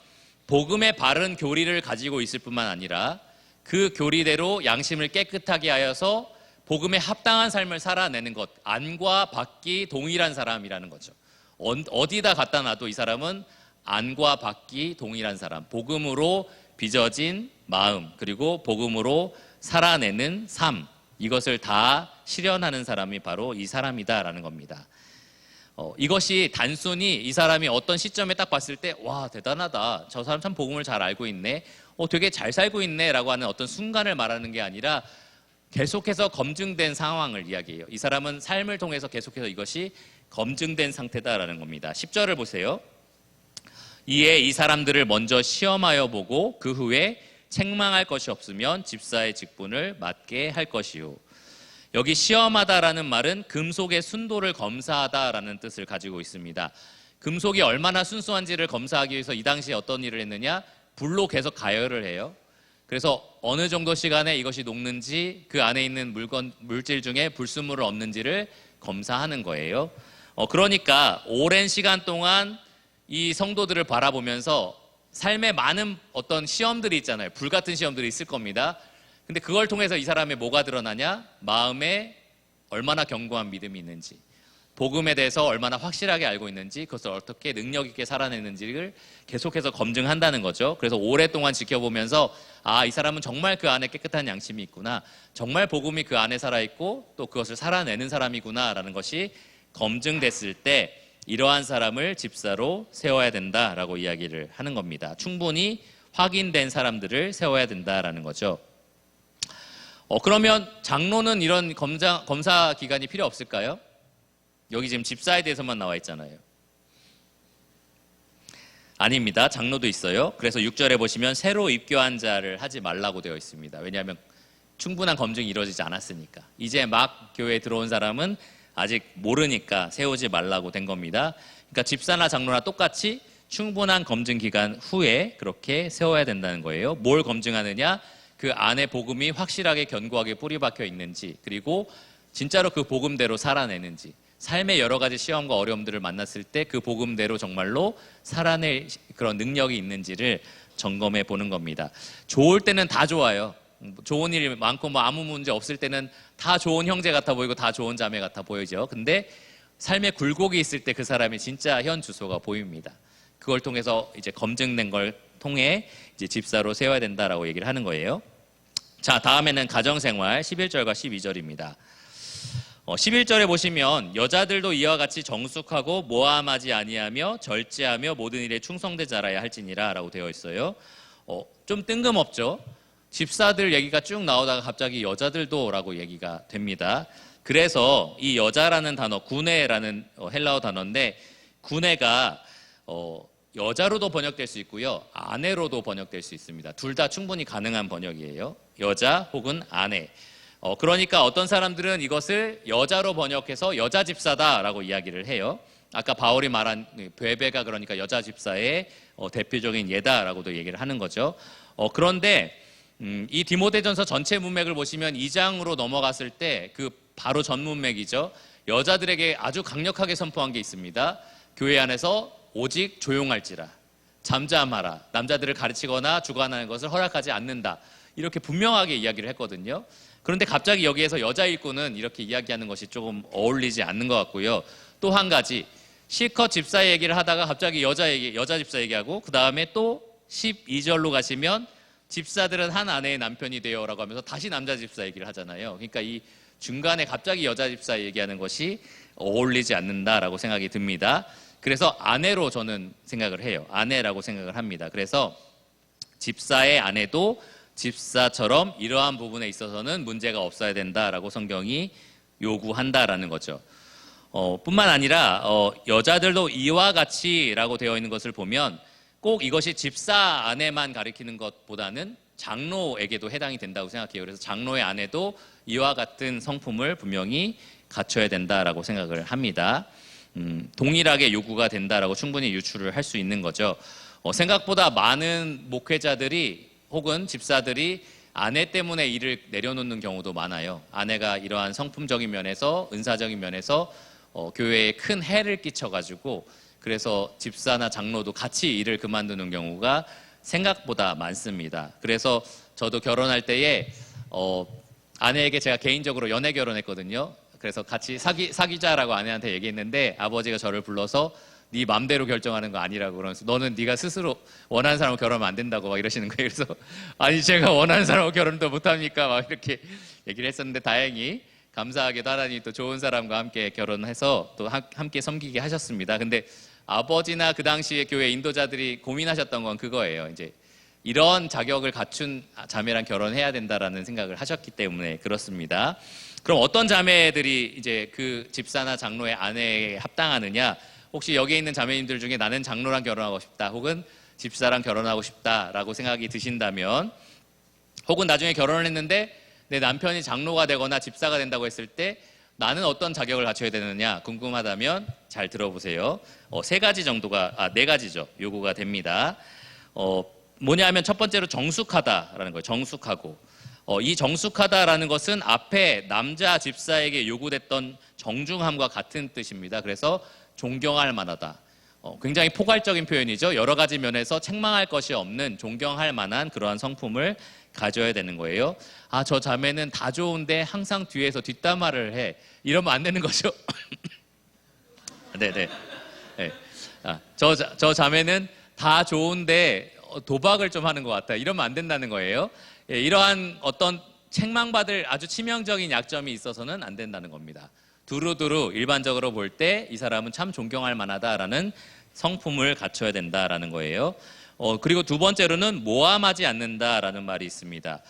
복음의 바른 교리를 가지고 있을 뿐만 아니라 그 교리대로 양심을 깨끗하게 하여서 복음에 합당한 삶을 살아내는 것, 안과 밖이 동일한 사람이라는 거죠. 어디다 갖다 놔도 이 사람은 안과 밖이 동일한 사람, 복음으로 빚어진 마음, 그리고 복음으로 살아내는 삶, 이것을 다 실현하는 사람이 바로 이 사람이다라는 겁니다. 이것이 단순히 이 사람이 어떤 시점에 딱 봤을 때 와 대단하다, 저 사람 참 복음을 잘 알고 있네, 되게 잘 살고 있네 라고 하는 어떤 순간을 말하는 게 아니라 계속해서 검증된 상황을 이야기해요. 이 사람은 삶을 통해서 계속해서 이것이 검증된 상태다라는 겁니다. 10절을 보세요. 이에 이 사람들을 먼저 시험하여 보고 그 후에 책망할 것이 없으면 집사의 직분을 맡게 할 것이요. 여기 시험하다라는 말은 금속의 순도를 검사하다라는 뜻을 가지고 있습니다. 금속이 얼마나 순수한지를 검사하기 위해서 이 당시에 어떤 일을 했느냐? 불로 계속 가열을 해요. 그래서 어느 정도 시간에 이것이 녹는지, 그 안에 있는 물질 중에 불순물을 없는지를 검사하는 거예요. 그러니까 오랜 시간 동안 이 성도들을 바라보면서 삶에 많은 어떤 시험들이 있잖아요. 불같은 시험들이 있을 겁니다. 근데 그걸 통해서 이 사람의 뭐가 드러나냐? 마음에 얼마나 견고한 믿음이 있는지, 복음에 대해서 얼마나 확실하게 알고 있는지, 그것을 어떻게 능력 있게 살아내는지를 계속해서 검증한다는 거죠. 그래서 오랫동안 지켜보면서 이 사람은 정말 그 안에 깨끗한 양심이 있구나, 정말 복음이 그 안에 살아있고 또 그것을 살아내는 사람이구나 라는 것이 검증됐을 때 이러한 사람을 집사로 세워야 된다라고 이야기를 하는 겁니다. 충분히 확인된 사람들을 세워야 된다라는 거죠. 그러면 장로는 이런 검사 기간이 필요 없을까요? 여기 지금 집사에 대해서만 나와 있잖아요. 아닙니다. 장로도 있어요. 그래서 6절에 보시면 새로 입교한 자를 하지 말라고 되어 있습니다. 왜냐하면 충분한 검증이 이루어지지 않았으니까. 이제 막 교회에 들어온 사람은 아직 모르니까 세우지 말라고 된 겁니다. 그러니까 집사나 장로나 똑같이 충분한 검증 기간 후에 그렇게 세워야 된다는 거예요. 뭘 검증하느냐? 그 안에 복음이 확실하게 견고하게 뿌리 박혀 있는지, 그리고 진짜로 그 복음대로 살아내는지, 삶의 여러 가지 시험과 어려움들을 만났을 때 그 복음대로 정말로 살아낼 그런 능력이 있는지를 점검해 보는 겁니다. 좋을 때는 다 좋아요. 좋은 일이 많고 아무 문제 없을 때는 다 좋은 형제 같아 보이고 다 좋은 자매 같아 보이죠. 근데 삶에 굴곡이 있을 때 그 사람의 진짜 현 주소가 보입니다. 그걸 통해서 이제 검증된 걸 통해 이제 집사로 세워야 된다라고 얘기를 하는 거예요. 자, 다음에는 가정생활 11절과 12절입니다. 11절에 보시면 여자들도 이와 같이 정숙하고 모함하지 아니하며 절제하며 모든 일에 충성되 자라야 할지니라 라고 되어 있어요. 좀 뜬금없죠. 집사들 얘기가 쭉 나오다가 갑자기 여자들도 라고 얘기가 됩니다. 그래서 이 여자라는 단어, 구네라는 헬라어 단어인데, 구네가 여자로도 번역될 수 있고요, 아내로도 번역될 수 있습니다. 둘 다 충분히 가능한 번역이에요. 여자 혹은 아내. 그러니까 어떤 사람들은 이것을 여자로 번역해서 여자 집사다라고 이야기를 해요. 아까 바울이 말한 베베가 그러니까 여자 집사의 대표적인 예다라고도 얘기를 하는 거죠. 그런데 이 디모데전서 전체 문맥을 보시면 2장으로 넘어갔을 때 그 바로 전 문맥이죠. 여자들에게 아주 강력하게 선포한 게 있습니다. 교회 안에서 오직 조용할지라, 잠잠하라, 남자들을 가르치거나 주관하는 것을 허락하지 않는다, 이렇게 분명하게 이야기를 했거든요. 그런데 갑자기 여기에서 여자 일꾼은 이렇게 이야기하는 것이 조금 어울리지 않는 것 같고요. 또 한 가지, 실컷 집사 얘기를 하다가 갑자기 여자 집사 얘기하고, 그 다음에 또 12절로 가시면 집사들은 한 아내의 남편이 되어라고 하면서 다시 남자 집사 얘기를 하잖아요. 그러니까 이 중간에 갑자기 여자 집사 얘기하는 것이 어울리지 않는다라고 생각이 듭니다. 그래서 아내로 저는 생각을 해요. 아내라고 생각을 합니다. 그래서 집사의 아내도 집사처럼 이러한 부분에 있어서는 문제가 없어야 된다라고 성경이 요구한다라는 거죠. 뿐만 아니라 여자들도 이와 같이라고 되어 있는 것을 보면 꼭 이것이 집사 아내만 가리키는 것보다는 장로에게도 해당이 된다고 생각해요. 그래서 장로의 아내도 이와 같은 성품을 분명히 갖춰야 된다라고 생각을 합니다. 동일하게 요구가 된다라고 충분히 유추를 할 수 있는 거죠. 생각보다 많은 목회자들이 혹은 집사들이 아내 때문에 일을 내려놓는 경우도 많아요. 아내가 이러한 성품적인 면에서, 은사적인 면에서 교회에 큰 해를 끼쳐가지고, 그래서 집사나 장로도 같이 일을 그만두는 경우가 생각보다 많습니다. 그래서 저도 결혼할 때에 아내에게 제가 개인적으로 연애 결혼했거든요. 그래서 같이 사귀자라고 아내한테 얘기했는데, 아버지가 저를 불러서 네 맘대로 결정하는 거 아니라고, 그러면서 너는 네가 스스로 원하는 사람하고 결혼하면 안 된다고 막 이러시는 거예요. 그래서 아니 제가 원하는 사람하고 결혼도 못합니까? 막 이렇게 얘기를 했었는데, 다행히 감사하게도 하나님이 또 좋은 사람과 함께 결혼해서 또 함께 섬기게 하셨습니다. 근데 아버지나 그 당시에 교회 인도자들이 고민하셨던 건 그거예요. 이제 이런 자격을 갖춘 자매랑 결혼해야 된다라는 생각을 하셨기 때문에 그렇습니다. 그럼 어떤 자매들이 이제 그 집사나 장로의 아내에 합당하느냐? 혹시 여기 있는 자매님들 중에 나는 장로랑 결혼하고 싶다, 혹은 집사랑 결혼하고 싶다라고 생각이 드신다면, 혹은 나중에 결혼을 했는데 내 남편이 장로가 되거나 집사가 된다고 했을 때 나는 어떤 자격을 갖춰야 되느냐 궁금하다면 잘 들어보세요. 네 가지죠. 요구가 됩니다. 뭐냐 하면 첫 번째로 정숙하다라는 거예요. 정숙하고. 이 정숙하다라는 것은 앞에 남자 집사에게 요구됐던 정중함과 같은 뜻입니다. 그래서 존경할 만하다. 굉장히 포괄적인 표현이죠. 여러 가지 면에서 책망할 것이 없는, 존경할 만한 그러한 성품을 가져야 되는 거예요. 저 자매는 다 좋은데 항상 뒤에서 뒷담화를 해. 이러면 안 되는 거죠. 네네. 네. 저 자매는 다 좋은데 도박을 좀 하는 것 같다. 이러면 안 된다는 거예요. 이러한 어떤 책망받을 아주 치명적인 약점이 있어서는 안 된다는 겁니다. 두루두루 일반적으로 볼 때 이 사람은 참 존경할 만하다라는 성품을 갖춰야 된다라는 거예요. 그리고 두 번째로는 모함하지 않는다라는 말이 있습니다.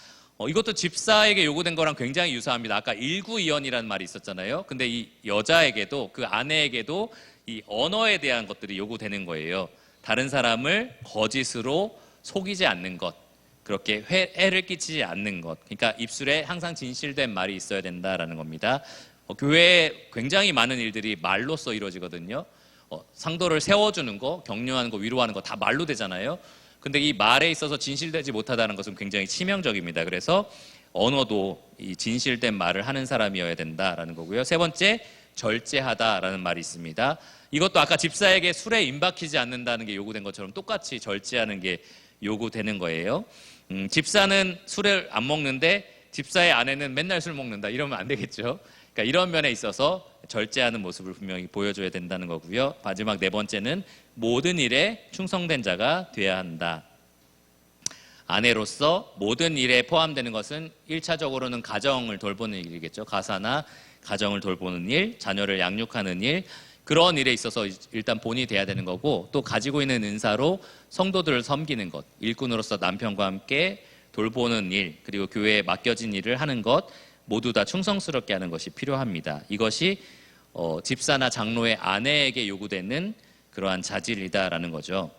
이것도 집사에게 요구된 거랑 굉장히 유사합니다. 아까 일구이연이라는 말이 있었잖아요. 근데 이 여자에게도, 그 아내에게도 이 언어에 대한 것들이 요구되는 거예요. 다른 사람을 거짓으로 속이지 않는 것, 그렇게 해를 끼치지 않는 것. 그러니까 입술에 항상 진실된 말이 있어야 된다라는 겁니다. 교회에 굉장히 많은 일들이 말로써 이루어지거든요. 상도를 세워주는 거, 격려하는 거, 위로하는 거 다 말로 되잖아요. 근데 이 말에 있어서 진실되지 못하다는 것은 굉장히 치명적입니다. 그래서 언어도 이 진실된 말을 하는 사람이어야 된다라는 거고요. 세 번째, 절제하다라는 말이 있습니다. 이것도 아까 집사에게 술에 임박히지 않는다는 게 요구된 것처럼 똑같이 절제하는 게 요구되는 거예요. 집사는 술을 안 먹는데 집사의 아내는 맨날 술 먹는다, 이러면 안 되겠죠. 그러니까 이런 면에 있어서 절제하는 모습을 분명히 보여줘야 된다는 거고요. 마지막 네 번째는 모든 일에 충성된 자가 돼야 한다. 아내로서 모든 일에 포함되는 것은 1차적으로는 가정을 돌보는 일이겠죠. 가사나 가정을 돌보는 일, 자녀를 양육하는 일, 그런 일에 있어서 일단 본이 돼야 되는 거고, 또 가지고 있는 은사로 성도들을 섬기는 것, 일꾼으로서 남편과 함께 돌보는 일, 그리고 교회에 맡겨진 일을 하는 것, 모두 다 충성스럽게 하는 것이 필요합니다. 이것이 집사나 장로의 아내에게 요구되는 그러한 자질이다라는 거죠.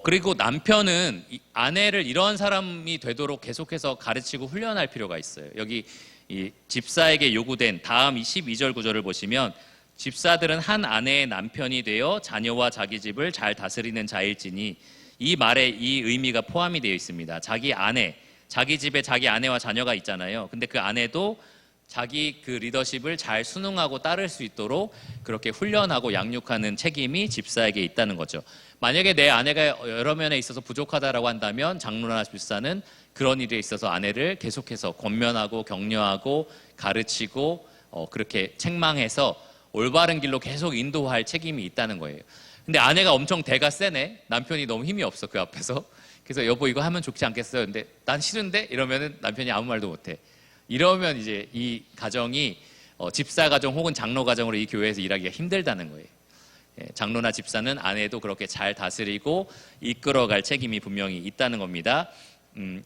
그리고 남편은 아내를 이런 사람이 되도록 계속해서 가르치고 훈련할 필요가 있어요. 여기 이 집사에게 요구된 다음 12절 구절을 보시면, 집사들은 한 아내의 남편이 되어 자녀와 자기 집을 잘 다스리는 자일지니, 이 말에 이 의미가 포함이 되어 있습니다. 자기 아내, 자기 집에 자기 아내와 자녀가 있잖아요. 근데 그 아내도 자기 그 리더십을 잘 순응하고 따를 수 있도록 그렇게 훈련하고 양육하는 책임이 집사에게 있다는 거죠. 만약에 내 아내가 여러 면에 있어서 부족하다라고 한다면 장로나 집사는 그런 일에 있어서 아내를 계속해서 권면하고 격려하고 가르치고 그렇게 책망해서 올바른 길로 계속 인도할 책임이 있다는 거예요. 근데 아내가 엄청 대가 세네, 남편이 너무 힘이 없어 그 앞에서. 그래서 여보 이거 하면 좋지 않겠어요? 근데 난 싫은데? 이러면은 남편이 아무 말도 못해. 이러면 이제 이 가정이 집사 가정 혹은 장로 가정으로 이 교회에서 일하기가 힘들다는 거예요. 장로나 집사는 아내도 그렇게 잘 다스리고 이끌어갈 책임이 분명히 있다는 겁니다.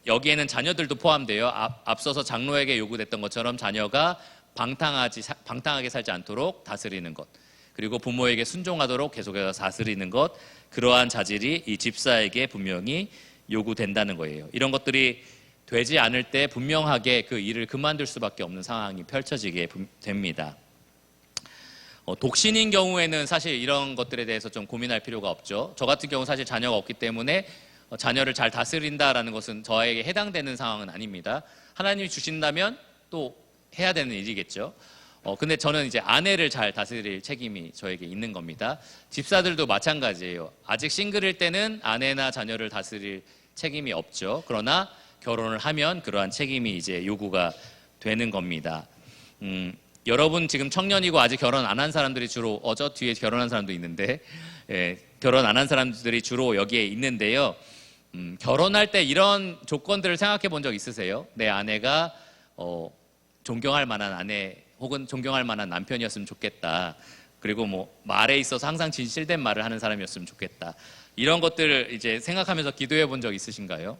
여기에는 자녀들도 포함돼요. 앞서서 장로에게 요구됐던 것처럼 자녀가 방탕하게 살지 않도록 다스리는 것, 그리고 부모에게 순종하도록 계속해서 다스리는 것, 그러한 자질이 이 집사에게 분명히 요구된다는 거예요. 이런 것들이 되지 않을 때 분명하게 그 일을 그만둘 수밖에 없는 상황이 펼쳐지게 됩니다. 독신인 경우에는 사실 이런 것들에 대해서 좀 고민할 필요가 없죠. 저 같은 경우 사실 자녀가 없기 때문에 자녀를 잘 다스린다라는 것은 저에게 해당되는 상황은 아닙니다. 하나님이 주신다면 또 해야 되는 일이겠죠. 근데 저는 이제 아내를 잘 다스릴 책임이 저에게 있는 겁니다. 집사들도 마찬가지예요. 아직 싱글일 때는 아내나 자녀를 다스릴 책임이 없죠. 그러나 결혼을 하면 그러한 책임이 이제 요구가 되는 겁니다. 여러분 지금 청년이고 아직 결혼 안 한 사람들이 주로 저 뒤에 결혼한 사람도 있는데, 결혼 안 한 사람들이 주로 여기에 있는데요. 결혼할 때 이런 조건들을 생각해 본 적 있으세요? 내 아내가 존경할 만한 아내 혹은 존경할 만한 남편이었으면 좋겠다. 그리고 뭐 말에 있어서 항상 진실된 말을 하는 사람이었으면 좋겠다. 이런 것들을 이제 생각하면서 기도해 본 적 있으신가요?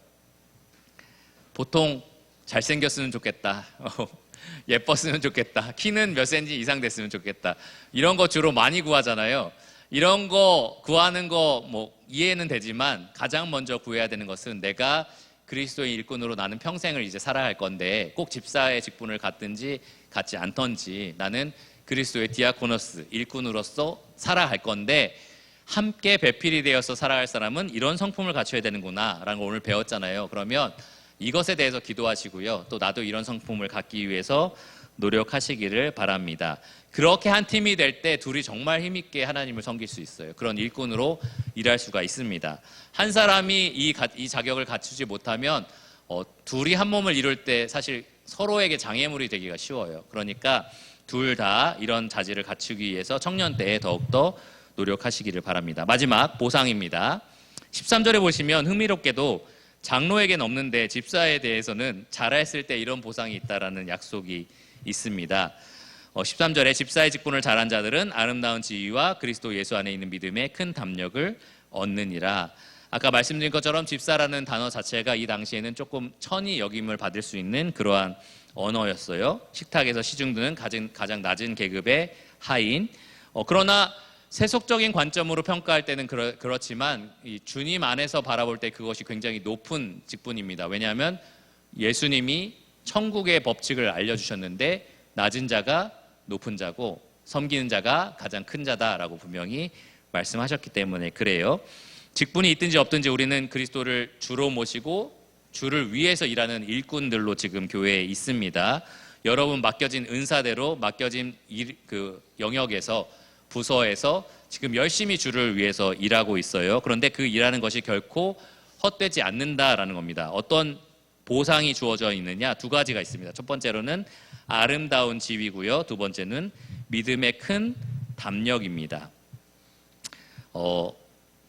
보통 잘생겼으면 좋겠다. 예뻤으면 좋겠다. 키는 몇 센치 이상 됐으면 좋겠다. 이런 거 주로 많이 구하잖아요. 이런 거 구하는 거 뭐 이해는 되지만 가장 먼저 구해야 되는 것은 내가 그리스도의 일꾼으로 나는 평생을 이제 살아갈 건데, 꼭 집사의 직분을 갖든지 갖지 않던지 나는 그리스도의 디아코노스 일꾼으로서 살아갈 건데, 함께 배필이 되어서 살아갈 사람은 이런 성품을 갖춰야 되는구나 라는 걸 오늘 배웠잖아요. 그러면 이것에 대해서 기도하시고요. 또 나도 이런 성품을 갖기 위해서 노력하시기를 바랍니다. 그렇게 한 팀이 될 때 둘이 정말 힘있게 하나님을 섬길 수 있어요. 그런 일꾼으로 일할 수가 있습니다. 한 사람이 이 자격을 갖추지 못하면 둘이 한 몸을 이룰 때 사실 서로에게 장애물이 되기가 쉬워요. 그러니까 둘 다 이런 자질을 갖추기 위해서 청년 때에 더욱더 노력하시기를 바랍니다. 마지막 보상입니다. 13절에 보시면 흥미롭게도 장로에게는 없는데 집사에 대해서는 잘했을 때 이런 보상이 있다라는 약속이 있습니다. 13절에 집사의 직분을 잘한 자들은 아름다운 지위와 그리스도 예수 안에 있는 믿음에 큰 담력을 얻느니라. 아까 말씀드린 것처럼 집사라는 단어 자체가 이 당시에는 조금 천히 여김을 받을 수 있는 그러한 언어였어요. 식탁에서 시중드는 가장 낮은 계급의 하인. 그러나 세속적인 관점으로 평가할 때는 그렇지만 이 주님 안에서 바라볼 때 그것이 굉장히 높은 직분입니다. 왜냐하면 예수님이 천국의 법칙을 알려주셨는데 낮은 자가 높은 자고 섬기는 자가 가장 큰 자다라고 분명히 말씀하셨기 때문에 그래요. 직분이 있든지 없든지 우리는 그리스도를 주로 모시고 주를 위해서 일하는 일꾼들로 지금 교회에 있습니다. 여러분 맡겨진 은사대로 맡겨진 그 영역에서 부서에서 지금 열심히 주를 위해서 일하고 있어요. 그런데 그 일하는 것이 결코 헛되지 않는다라는 겁니다. 어떤 보상이 주어져 있느냐? 두 가지가 있습니다. 첫 번째로는 아름다운 지위고요. 두 번째는 믿음의 큰 담력입니다.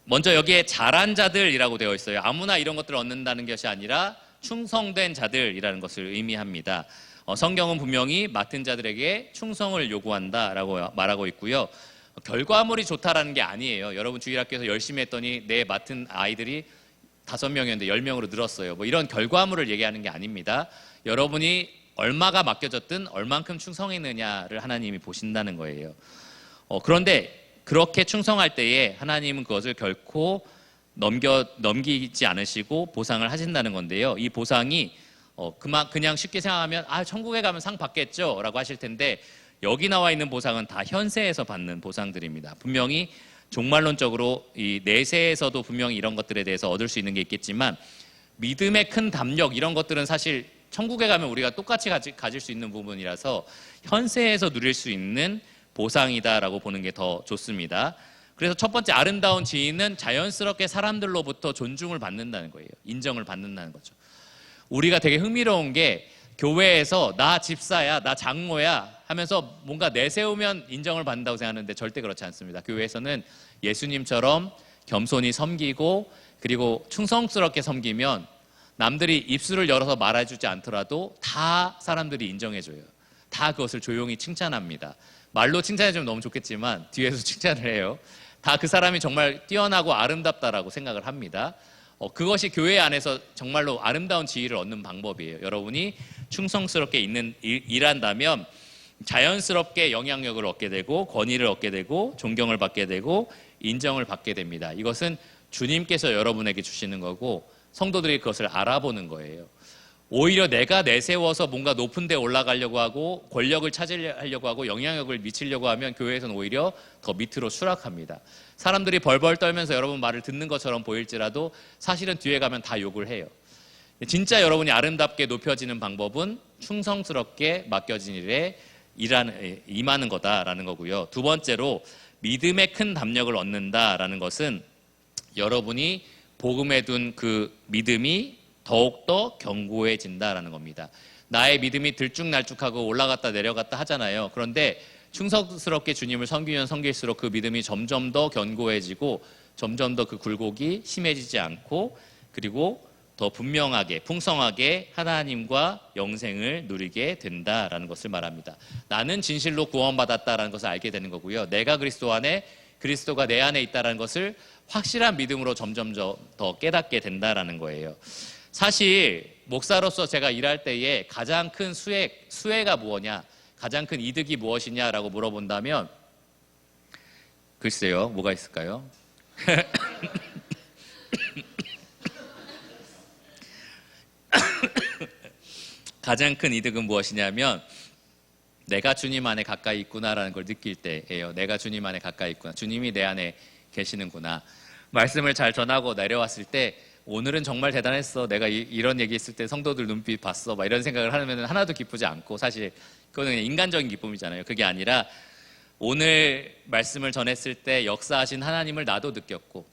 먼저 여기에 잘한 자들이라고 되어 있어요. 아무나 이런 것들을 얻는다는 것이 아니라 충성된 자들이라는 것을 의미합니다. 성경은 분명히 맡은 자들에게 충성을 요구한다라고 말하고 있고요. 결과물이 좋다라는 게 아니에요. 여러분 주일학교에서 열심히 했더니 내 맡은 아이들이 5명이었는데 10명으로 늘었어요. 뭐 이런 결과물을 얘기하는 게 아닙니다. 여러분이 얼마가 맡겨졌든 얼만큼 충성했느냐를 하나님이 보신다는 거예요. 그런데 그렇게 충성할 때에 하나님은 그것을 결코 넘기지 않으시고 보상을 하신다는 건데요. 이 보상이 그냥 쉽게 생각하면 천국에 가면 상 받겠죠 라고 하실 텐데 여기 나와 있는 보상은 다 현세에서 받는 보상들입니다. 분명히 종말론적으로 이 내세에서도 분명히 이런 것들에 대해서 얻을 수 있는 게 있겠지만 믿음의 큰 담력 이런 것들은 사실 천국에 가면 우리가 똑같이 가질 수 있는 부분이라서 현세에서 누릴 수 있는 보상이다라고 보는 게 더 좋습니다. 그래서 첫 번째 아름다운 지위는 자연스럽게 사람들로부터 존중을 받는다는 거예요. 인정을 받는다는 거죠. 우리가 되게 흥미로운 게 교회에서 나 집사야, 나 장로야 하면서 뭔가 내세우면 인정을 받는다고 생각하는데 절대 그렇지 않습니다. 교회에서는 예수님처럼 겸손히 섬기고 그리고 충성스럽게 섬기면 남들이 입술을 열어서 말해주지 않더라도 다 사람들이 인정해줘요. 다 그것을 조용히 칭찬합니다. 말로 칭찬해주면 너무 좋겠지만 뒤에서 칭찬을 해요. 다 그 사람이 정말 뛰어나고 아름답다라고 생각을 합니다. 그것이 교회 안에서 정말로 아름다운 지위를 얻는 방법이에요. 여러분이 충성스럽게 일한다면 자연스럽게 영향력을 얻게 되고 권위를 얻게 되고 존경을 받게 되고 인정을 받게 됩니다. 이것은 주님께서 여러분에게 주시는 거고 성도들이 그것을 알아보는 거예요. 오히려 내가 내세워서 뭔가 높은 데 올라가려고 하고 권력을 차지하려고 하고 영향력을 미치려고 하면 교회에서는 오히려 더 밑으로 추락합니다. 사람들이 벌벌 떨면서 여러분 말을 듣는 것처럼 보일지라도 사실은 뒤에 가면 다 욕을 해요. 진짜 여러분이 아름답게 높여지는 방법은 충성스럽게 맡겨진 일에 임하는 거다라는 거고요. 두 번째로 믿음의 큰 담력을 얻는다라는 것은 여러분이 복음에 둔 그 믿음이 더욱더 견고해진다라는 겁니다. 나의 믿음이 들쭉날쭉하고 올라갔다 내려갔다 하잖아요. 그런데 충성스럽게 주님을 섬기면 섬길수록 그 믿음이 점점 더 견고해지고 점점 더 그 굴곡이 심해지지 않고 그리고 더 분명하게 풍성하게 하나님과 영생을 누리게 된다라는 것을 말합니다. 나는 진실로 구원받았다라는 것을 알게 되는 거고요. 내가 그리스도 안에 그리스도가 내 안에 있다라는 것을 확실한 믿음으로 점점 더 깨닫게 된다라는 거예요. 사실 목사로서 제가 일할 때에 가장 큰 수혜가 무엇이냐, 가장 큰 이득이 무엇이냐라고 물어본다면 글쎄요, 뭐가 있을까요? 가장 큰 이득은 무엇이냐면 내가 주님 안에 가까이 있구나라는 걸 느낄 때예요. 내가 주님 안에 가까이 있구나. 주님이 내 안에 계시는구나. 말씀을 잘 전하고 내려왔을 때 오늘은 정말 대단했어. 내가 이런 얘기 했을 때 성도들 눈빛 봤어. 막 이런 생각을 하면 하나도 기쁘지 않고 사실 그거는 그냥 인간적인 기쁨이잖아요. 그게 아니라 오늘 말씀을 전했을 때 역사하신 하나님을 나도 느꼈고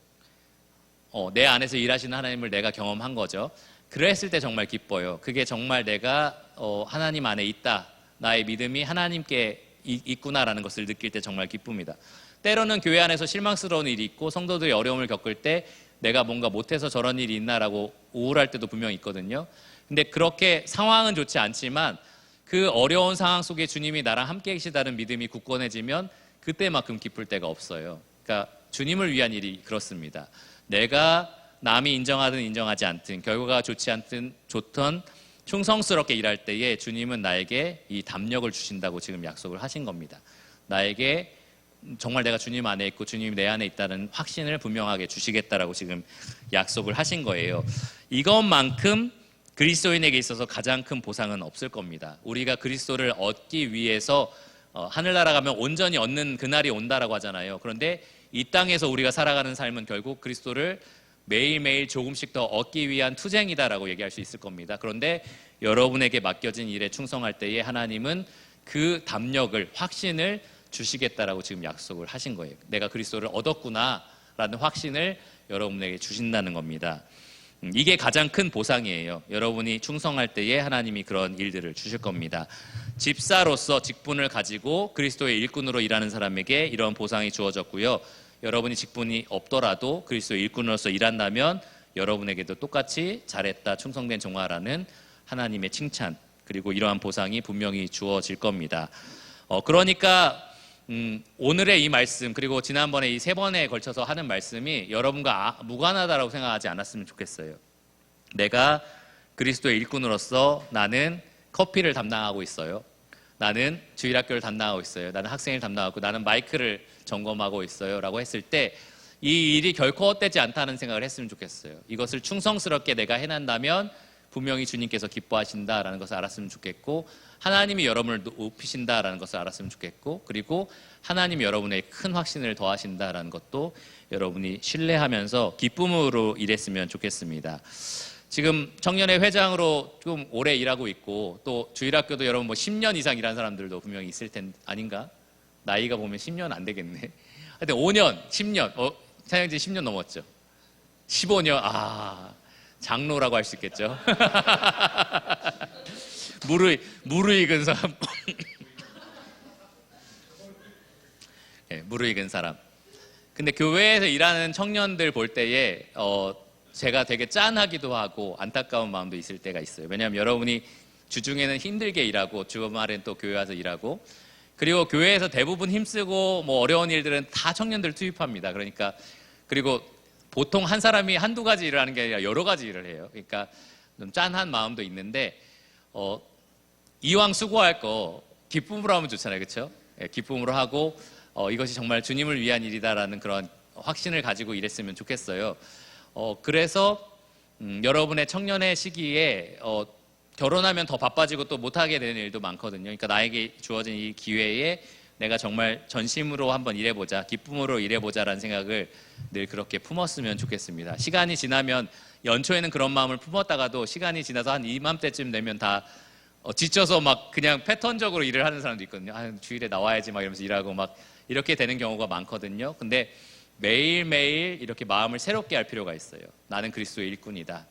내 안에서 일하시는 하나님을 내가 경험한 거죠. 그랬을 때 정말 기뻐요. 그게 정말 내가 하나님 안에 있다. 나의 믿음이 하나님께 있구나라는 것을 느낄 때 정말 기쁩니다. 때로는 교회 안에서 실망스러운 일이 있고 성도들이 어려움을 겪을 때 내가 뭔가 못해서 저런 일이 있나라고 우울할 때도 분명히 있거든요. 근데 그렇게 상황은 좋지 않지만 그 어려운 상황 속에 주님이 나랑 함께 계시다는 믿음이 굳건해지면 그때만큼 기쁠 때가 없어요. 그러니까 주님을 위한 일이 그렇습니다. 내가 남이 인정하든 인정하지 않든 결과가 좋지 않든 좋든 충성스럽게 일할 때에 주님은 나에게 이 담력을 주신다고 지금 약속을 하신 겁니다. 나에게 정말 내가 주님 안에 있고 주님이 내 안에 있다는 확신을 분명하게 주시겠다라고 지금 약속을 하신 거예요. 이것만큼 그리스도인에게 있어서 가장 큰 보상은 없을 겁니다. 우리가 그리스도를 얻기 위해서 하늘나라 가면 온전히 얻는 그날이 온다라고 하잖아요. 그런데 이 땅에서 우리가 살아가는 삶은 결국 그리스도를 매일매일 조금씩 더 얻기 위한 투쟁이다라고 얘기할 수 있을 겁니다. 그런데 여러분에게 맡겨진 일에 충성할 때에 하나님은 그 담력을, 확신을 주시겠다라고 지금 약속을 하신 거예요. 내가 그리스도를 얻었구나라는 확신을 여러분에게 주신다는 겁니다. 이게 가장 큰 보상이에요. 여러분이 충성할 때에 하나님이 그런 일들을 주실 겁니다. 집사로서 직분을 가지고 그리스도의 일꾼으로 일하는 사람에게 이런 보상이 주어졌고요. 여러분이 직분이 없더라도 그리스도의 일꾼으로서 일한다면 여러분에게도 똑같이 잘했다, 충성된 종아라는 하나님의 칭찬, 그리고 이러한 보상이 분명히 주어질 겁니다. 그러니까 오늘의 이 말씀, 그리고 지난번에 이 3번에 걸쳐서 하는 말씀이 여러분과 무관하다라고 생각하지 않았으면 좋겠어요. 내가 그리스도의 일꾼으로서 나는 커피를 담당하고 있어요. 나는 주일학교를 담당하고 있어요. 나는 학생을 담당하고 나는 마이크를 점검하고 있어요 라고 했을 때 이 일이 결코 헛되지 않다는 생각을 했으면 좋겠어요. 이것을 충성스럽게 내가 해낸다면 분명히 주님께서 기뻐하신다라는 것을 알았으면 좋겠고, 하나님이 여러분을 높이신다라는 것을 알았으면 좋겠고, 그리고 하나님이 여러분의 큰 확신을 더하신다라는 것도 여러분이 신뢰하면서 기쁨으로 일했으면 좋겠습니다. 지금 청년회 회장으로 좀 오래 일하고 있고, 또 주일학교도 여러분 10년 이상 일한 사람들도 분명히 있을 텐데, 아닌가? 나이가 보면 10년 안 되겠네. 하여튼 5년, 10년, 사역지 10년 넘었죠. 15년, 장로라고 할 수 있겠죠. 무르익은 사람. 네, 무르익은 사람. 근데 교회에서 일하는 청년들 볼 때에 제가 되게 짠하기도 하고 안타까운 마음도 있을 때가 있어요. 왜냐하면 여러분이 주중에는 힘들게 일하고 주말엔 또 교회 와서 일하고, 그리고 교회에서 대부분 힘쓰고 어려운 일들은 다 청년들 투입합니다. 그리고 보통 한 사람이 한두 가지 일을 하는 게 아니라 여러 가지 일을 해요. 그러니까 좀 짠한 마음도 있는데 이왕 수고할 거 기쁨으로 하면 좋잖아요. 그렇죠? 예, 기쁨으로 하고 이것이 정말 주님을 위한 일이다라는 그런 확신을 가지고 일했으면 좋겠어요. 그래서 여러분의 청년의 시기에 결혼하면 더 바빠지고 또 못하게 되는 일도 많거든요. 그러니까 나에게 주어진 이 기회에 내가 정말 전심으로 한번 일해보자, 기쁨으로 일해보자라는 생각을 늘 그렇게 품었으면 좋겠습니다. 시간이 지나면 연초에는 그런 마음을 품었다가도 시간이 지나서 한 이맘때쯤 되면 다 지쳐서 막 그냥 패턴적으로 일을 하는 사람도 있거든요. 주일에 나와야지 막 이러면서 일하고 막 이렇게 되는 경우가 많거든요. 근데 매일매일 이렇게 마음을 새롭게 할 필요가 있어요. 나는 그리스도의 일꾼이다.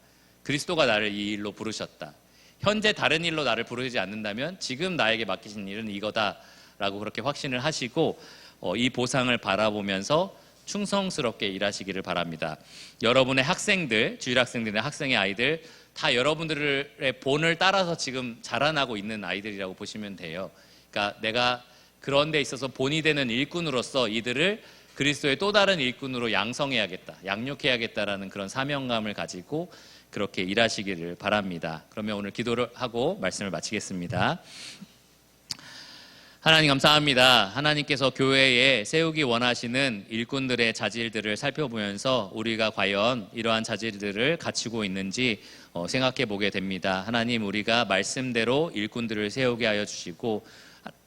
그리스도가 나를 이 일로 부르셨다. 현재 다른 일로 나를 부르지 않는다면 지금 나에게 맡기신 일은 이거다라고 그렇게 확신을 하시고 이 보상을 바라보면서 충성스럽게 일하시기를 바랍니다. 여러분의 학생들, 주일학생들이나 학생의 아이들 다 여러분들의 본을 따라서 지금 자라나고 있는 아이들이라고 보시면 돼요. 그러니까 내가 그런 데 있어서 본이 되는 일꾼으로서 이들을 그리스도의 또 다른 일꾼으로 양성해야겠다, 양육해야겠다라는 그런 사명감을 가지고 그렇게 일하시기를 바랍니다. 그러면 오늘 기도를 하고 말씀을 마치겠습니다. 하나님 감사합니다. 하나님께서 교회에 세우기 원하시는 일꾼들의 자질들을 살펴보면서 우리가 과연 이러한 자질들을 갖추고 있는지 생각해 보게 됩니다. 하나님, 우리가 말씀대로 일꾼들을 세우게 하여 주시고,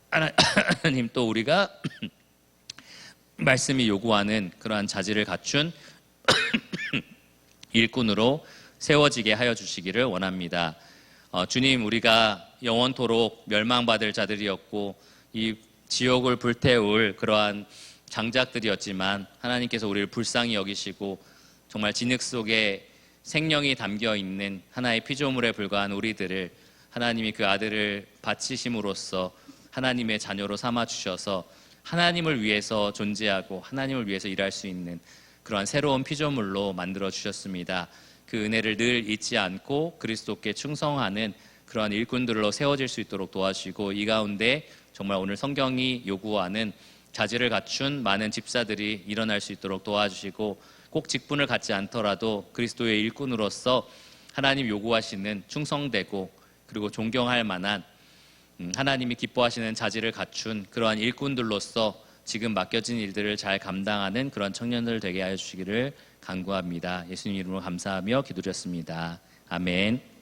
하나님 또 우리가 말씀이 요구하는 그러한 자질을 갖춘 일꾼으로 세워지게 하여 주시기를 원합니다. 주님, 우리가 영원토록 멸망받을 자들이었고 이 지옥을 불태울 그러한 장작들이었지만 하나님께서 우리를 불쌍히 여기시고 정말 진흙 속에 생명이 담겨 있는 하나의 피조물에 불과한 우리들을 하나님이 그 아들을 바치심으로써 하나님의 자녀로 삼아 주셔서 하나님을 위해서 존재하고 하나님을 위해서 일할 수 있는 그러한 새로운 피조물로 만들어 주셨습니다. 그 은혜를 늘 잊지 않고 그리스도께 충성하는 그러한 일꾼들로 세워질 수 있도록 도와주시고, 이 가운데 정말 오늘 성경이 요구하는 자질을 갖춘 많은 집사들이 일어날 수 있도록 도와주시고, 꼭 직분을 갖지 않더라도 그리스도의 일꾼으로서 하나님 요구하시는 충성되고 그리고 존경할 만한 하나님이 기뻐하시는 자질을 갖춘 그러한 일꾼들로서 지금 맡겨진 일들을 잘 감당하는 그런 청년들 되게 하여 주시기를 간구합니다. 예수님 이름으로 감사하며 기도드렸습니다. 아멘.